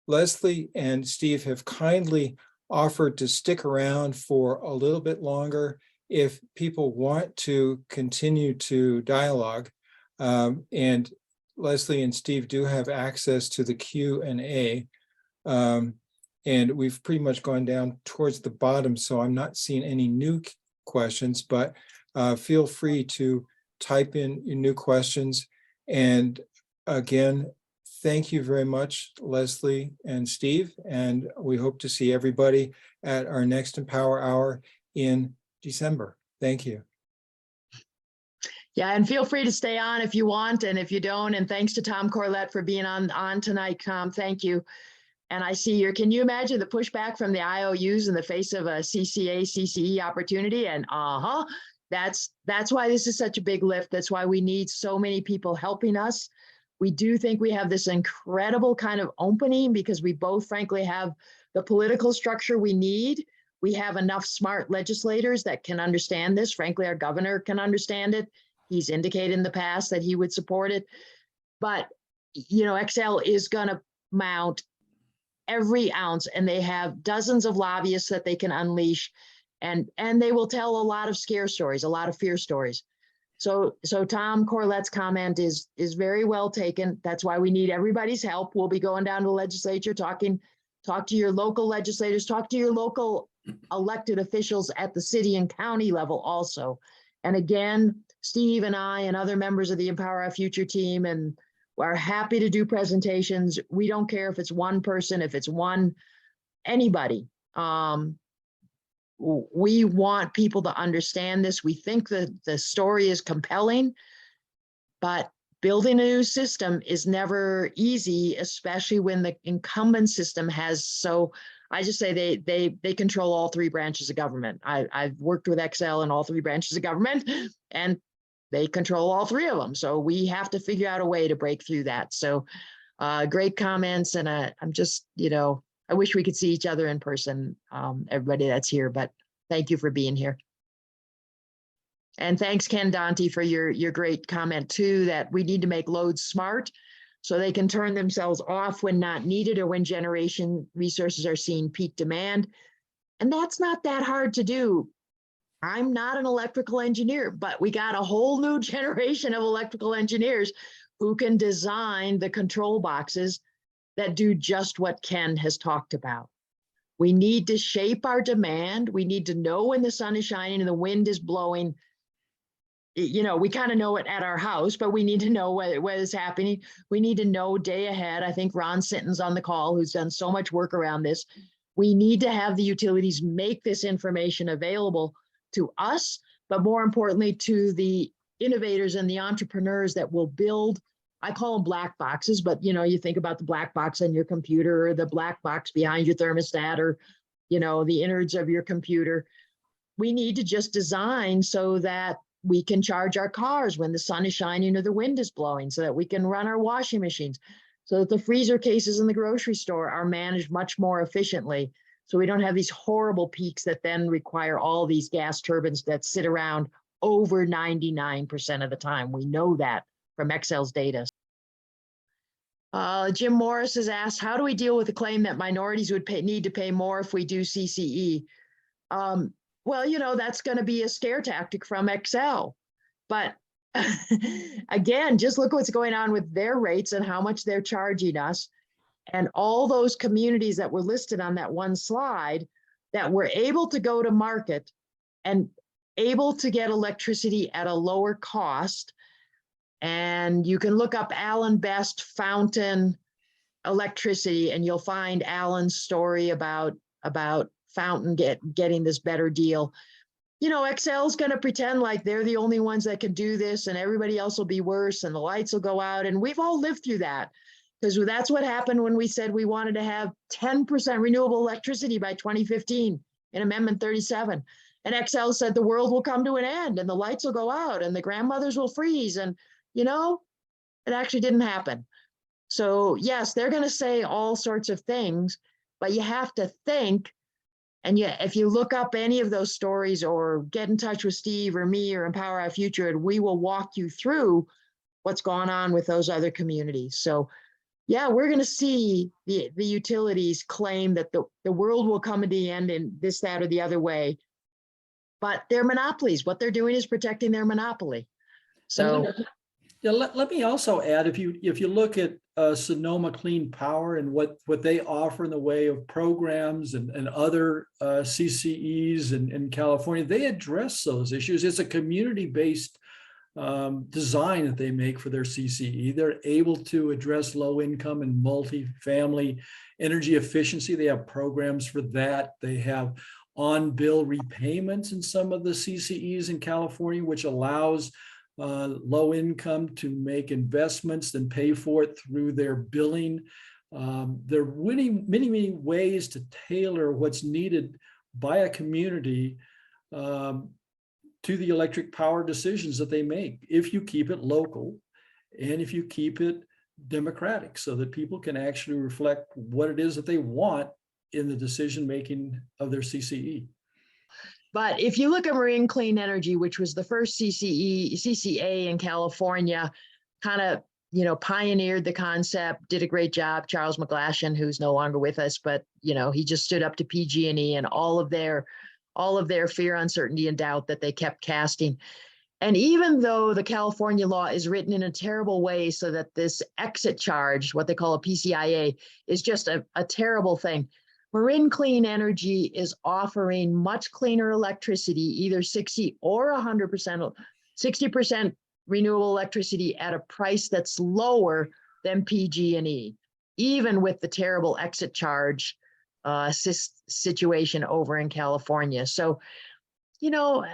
Leslie and Steve have kindly offered to stick around for a little bit longer if people want to continue to dialogue. And Leslie and Steve do have access to the Q&A. And we've pretty much gone down towards the bottom, so I'm not seeing any new questions, but feel free to type in your new questions. And again, thank you very much, Leslie and Steve, and we hope to see everybody at our next Empower Hour in December. Thank you. Yeah, and feel free to stay on if you want, and if you don't, and thanks to Tom Corlett for being on tonight, Tom, thank you. And I see your, can you imagine the pushback from the IOUs in the face of a CCA, CCE opportunity? And that's why this is such a big lift. That's why we need so many people helping us. We do think we have this incredible kind of opening because we both frankly have the political structure we need. We have enough smart legislators that can understand this. Frankly, our governor can understand it. He's indicated in the past that he would support it. But, you know, Excel is going to mount every ounce, and they have dozens of lobbyists that they can unleash, and they will tell a lot of scare stories, a lot of fear stories. So Tom Corlett's comment is very well taken. That's why we need everybody's help. We'll be going down to the legislature, talk to your local legislators, talk to your local elected officials at the city and county level also. And again, Steve and I and other members of the Empower Our Future team and are happy to do presentations. We don't care if it's one person, if it's anybody. We want people to understand this. We think that the story is compelling, but building a new system is never easy, especially when the incumbent system has, so I just say they control all three branches of government. I've worked with Excel in all three branches of government, and they control all three of them. So we have to figure out a way to break through that. So great comments. And I'm just, you know, I wish we could see each other in person, everybody that's here, but thank you for being here. And thanks, Ken Dante, for your great comment too, that we need to make loads smart so they can turn themselves off when not needed or when generation resources are seeing peak demand. And that's not that hard to do. I'm not an electrical engineer, but we got a whole new generation of electrical engineers who can design the control boxes that do just what Ken has talked about. We need to shape our demand. We need to know when the sun is shining and the wind is blowing. You know, we kind of know it at our house, but we need to know what is happening. We need to know day ahead. I think Ron Sinton's on the call, who's done so much work around this. We need to have the utilities make this information available to us, but more importantly, to the innovators and the entrepreneurs that will build, I call them black boxes, but you know, you think about the black box on your computer or the black box behind your thermostat or, you know, the innards of your computer. We need to just design so that we can charge our cars when the sun is shining or the wind is blowing, so that we can run our washing machines, so that the freezer cases in the grocery store are managed much more efficiently. So we don't have these horrible peaks that then require all these gas turbines that sit around over 99% of the time. We know that from Excel's data. Jim Morris has asked, how do we deal with the claim that minorities would need to pay more if we do CCE? Well, you know, that's going to be a scare tactic from Excel. But again, just look what's going on with their rates and how much they're charging us. And all those communities that were listed on that one slide that were able to go to market and able to get electricity at a lower cost. And you can look up Alan Best Fountain electricity, and you'll find Alan's story about Fountain getting this better deal. You know, Excel's going to pretend like they're the only ones that can do this, and everybody else will be worse, and the lights will go out. And we've all lived through that, because that's what happened when we said we wanted to have 10% renewable electricity by 2015 in Amendment 37. And Excel said the world will come to an end, and the lights will go out, and the grandmothers will freeze. And, you know, it actually didn't happen. So yes, they're going to say all sorts of things, but you have to think. And yeah, if you look up any of those stories or get in touch with Steve or me or Empower Our Future, and we will walk you through what's going on with those other communities. So yeah, we're going to see the utilities claim that the world will come to the end in this, that, or the other way. But they're monopolies. What they're doing is protecting their monopoly. So yeah, let me also add, if you look at Sonoma Clean Power and what they offer in the way of programs and other CCEs in California, they address those issues. It's a community-based design that they make for their CCE. They're able to address low income and multi-family energy efficiency. They have programs for that. They have on-bill repayments in some of the CCEs in California, which allows low income to make investments and pay for it through their billing. There are many ways to tailor what's needed by a community to the electric power decisions that they make, if you keep it local and if you keep it democratic, so that people can actually reflect what it is that they want in the decision making of their CCE. But if you look at Marine Clean Energy, which was the first CCA in California, kind of, you know, pioneered the concept, did a great job. Charles McGlashan, who's no longer with us, but, you know, he just stood up to PG&E and all of their fear, uncertainty, and doubt that they kept casting. And even though the California law is written in a terrible way so that this exit charge, what they call a PCIA, is just a terrible thing, Marin Clean Energy is offering much cleaner electricity, either 60 or 100%, 60% renewable electricity at a price that's lower than PG&E, even with the terrible exit charge situation over in California. So, you know,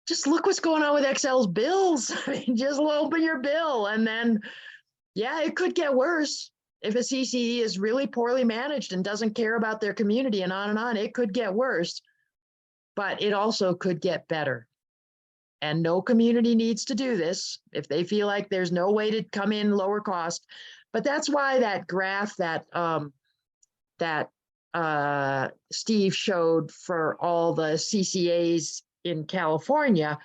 just look what's going on with Xcel's bills. I mean, just open your bill and then, yeah, it could get worse. If a CCE is really poorly managed and doesn't care about their community and on, it could get worse, but it also could get better. And no community needs to do this if they feel like there's no way to come in lower cost. But that's why that graph that Steve showed for all the CCAs in California,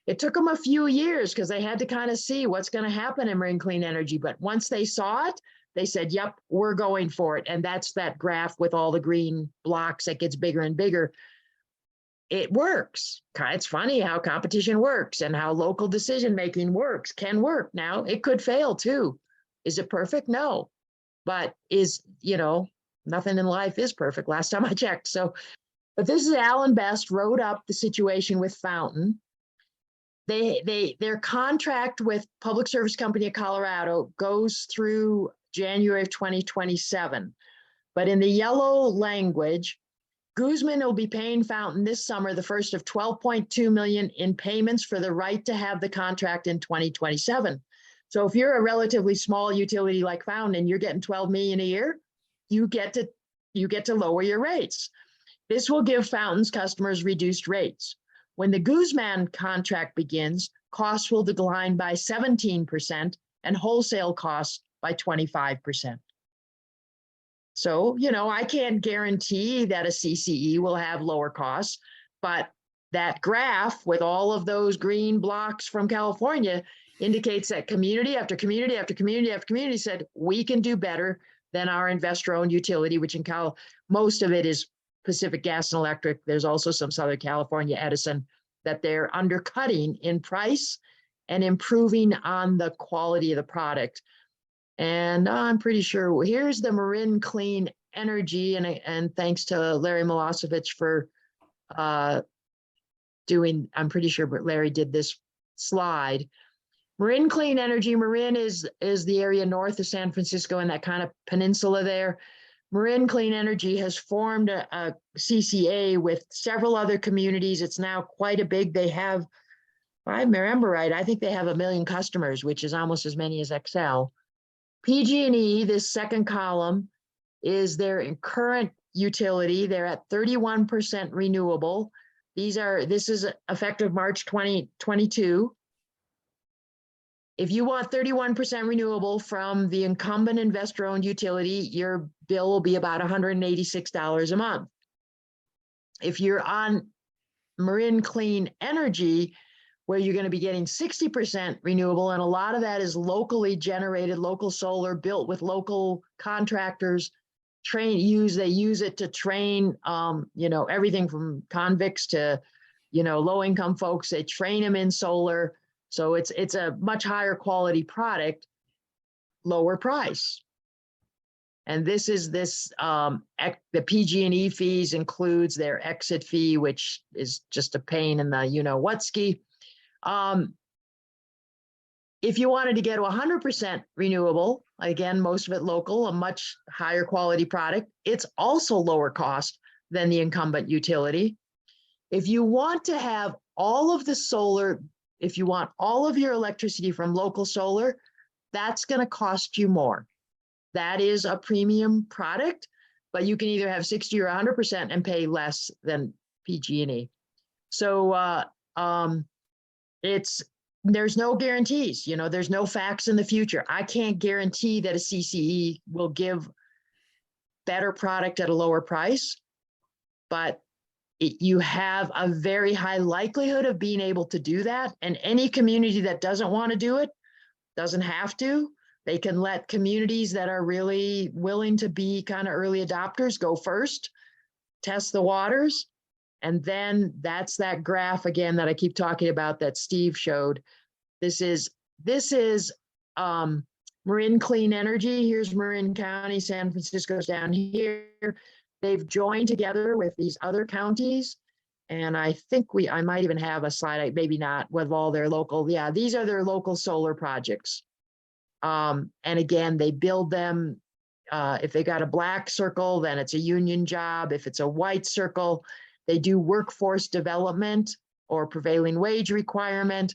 it took them a few years because they had to kind of see what's going to happen in Marine Clean Energy. But once they saw it, they said, yep, we're going for it. And that's that graph with all the green blocks that gets bigger and bigger. It works. It's funny how competition works and how local decision-making works, can work. Now, it could fail too. Is it perfect? No. But you know, nothing in life is perfect last time I checked. So, but this is Alan Best wrote up the situation with Fountain. Their contract with Public Service Company of Colorado goes through January of 2027. But in the yellow language, Guzman will be paying Fountain this summer the first of $12.2 million in payments for the right to have the contract in 2027. So if you're a relatively small utility like Fountain and you're getting $12 million a year, you get to lower your rates. This will give Fountain's customers reduced rates. When the Guzman contract begins, costs will decline by 17% and wholesale costs by 25%. So, you know, I can't guarantee that a CCE will have lower costs, but that graph with all of those green blocks from California indicates that community after community after community after community said, we can do better than our investor-owned utility, which in most of it is Pacific Gas and Electric. There's also some Southern California Edison that they're undercutting in price and improving on the quality of the product. And I'm pretty sure here's the Marin Clean Energy, and thanks to Larry Milosevic for I'm pretty sure Larry did this slide. Marin Clean Energy, Marin is the area north of San Francisco and that kind of peninsula there. Marin Clean Energy has formed a CCA with several other communities. It's now quite a big, they have, if I remember right, I think they have 1 million customers, which is almost as many as Xcel. PG&E, this second column, is their current utility. They're at 31% renewable. This is effective March 2022. If you want 31% renewable from the incumbent investor-owned utility, your bill will be about $186 a month. If you're on Marin Clean Energy, where you're going to be getting 60% renewable, and a lot of that is locally generated, local solar built with local contractors, they use it to train, you know, everything from convicts to, you know, low-income folks. They train them in solar. So it's a much higher quality product, lower price. And this is the PG&E fees includes their exit fee, which is just a pain in the you-know-what-ski. if you wanted to get to 100% renewable, again, most of it local, a much higher quality product, it's also lower cost than the incumbent utility. If you want to have all of the solar, if you want all of your electricity from local solar, that's going to cost you more. That is a premium product, but you can either have 60 or 100% and pay less than PG&E. So there's no guarantees, you know, there's no facts in the future. I can't guarantee that a CCE will give better product at a lower price, but you have a very high likelihood of being able to do that. And any community that doesn't want to do it doesn't have to. They can let communities that are really willing to be kind of early adopters go first, test the waters. And then that's that graph again that I keep talking about that Steve showed. This is Marin Clean Energy. Here's Marin County, San Francisco's down here. They've joined together with these other counties. And I think I might even have a slide, maybe not, with all their local, yeah, these are their local solar projects. And again, they build them, if they got a black circle, then it's a union job. If it's a white circle, they do workforce development or prevailing wage requirement,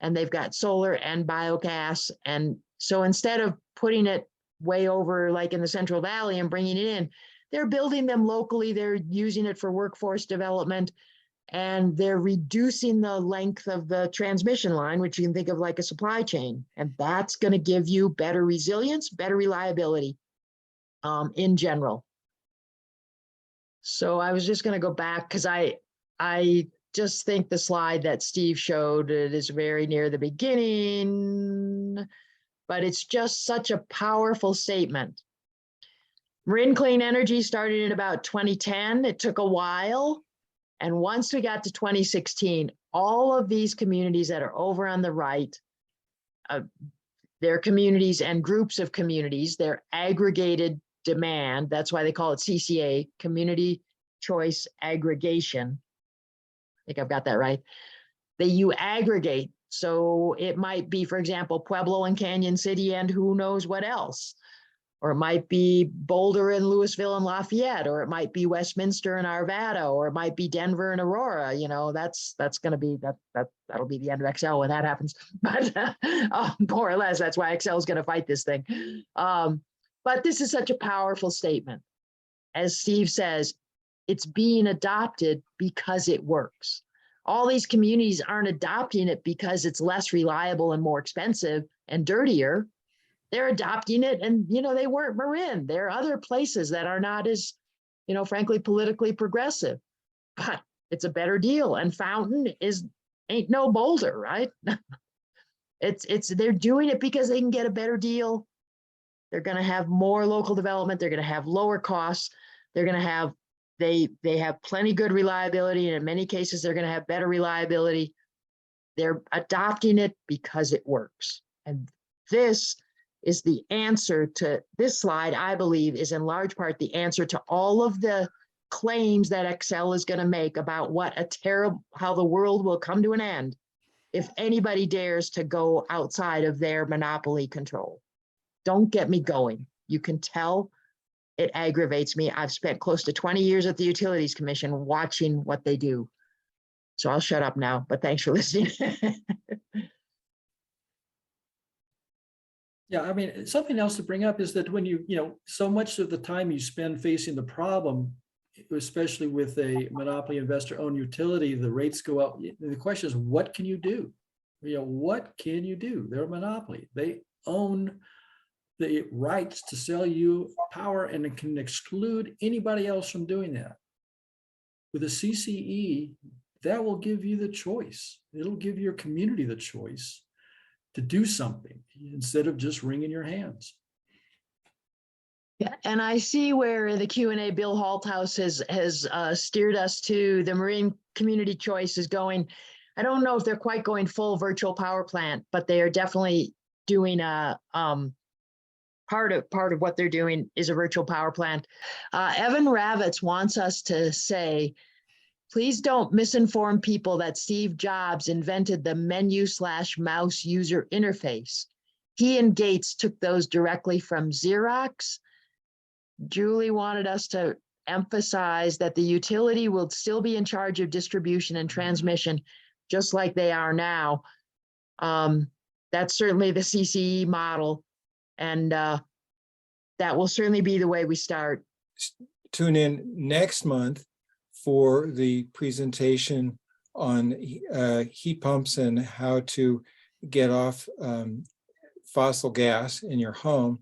and they've got solar and biogas. And so instead of putting it way over like in the Central Valley and bringing it in, they're building them locally. They're using it for workforce development, and they're reducing the length of the transmission line, which you can think of like a supply chain. And that's going to give you better resilience, better reliability in general. So I was just going to go back because I just think the slide that Steve showed, it is very near the beginning, but it's just such a powerful statement. Marin Clean Energy started in about 2010. It took a while. And once we got to 2016, all of these communities that are over on the right, they're communities and groups of communities, they're aggregated demand. That's why they call it CCA, Community Choice Aggregation. I think I've got that right. You aggregate. So it might be, for example, Pueblo and Canyon City and who knows what else. Or it might be Boulder and Louisville and Lafayette, or it might be Westminster and Arvada, or it might be Denver and Aurora. You know, that's going to be that'll be the end of Excel when that happens. But more or less, that's why Excel is going to fight this thing. But this is such a powerful statement. As Steve says, it's being adopted because it works. All these communities aren't adopting it because it's less reliable and more expensive and dirtier. They're adopting it, and you know, they weren't Marin. There are other places that are not as, you know, frankly, politically progressive, but it's a better deal. And Fountain ain't no Boulder, right? They're doing it because they can get a better deal. They're going to have more local development. They're going to have lower costs. They're going to have they have plenty good reliability, and in many cases, they're going to have better reliability. They're adopting it because it works, and this is the answer to this slide, I believe, is in large part the answer to all of the claims that Excel is going to make about how the world will come to an end if anybody dares to go outside of their monopoly control. Don't get me going. You can tell it aggravates me. I've spent close to 20 years at the Utilities Commission watching what they do. So I'll shut up now, but thanks for listening. Yeah, I mean, something else to bring up is that when you know, so much of the time you spend facing the problem, especially with a monopoly investor-owned utility, the rates go up. The question is, what can you do? You know, what can you do? They're a monopoly. They own the rights to sell you power and it can exclude anybody else from doing that. With a CCE, that will give you the choice. It'll give your community the choice to do something instead of just wringing your hands. Yeah, and I see where the Q&A Bill Halthouse has steered us to. The Marin Community Choice is going. I don't know if they're quite going full virtual power plant, but they are definitely doing a part of what they're doing is a virtual power plant. Evan Ravitz wants us to say, please don't misinform people that Steve Jobs invented the menu/mouse user interface. He and Gates took those directly from Xerox. Julie wanted us to emphasize that the utility will still be in charge of distribution and transmission, just like they are now. That's certainly the CCE model, and that will certainly be the way we start. Tune in next month for the presentation on heat pumps and how to get off fossil gas in your home.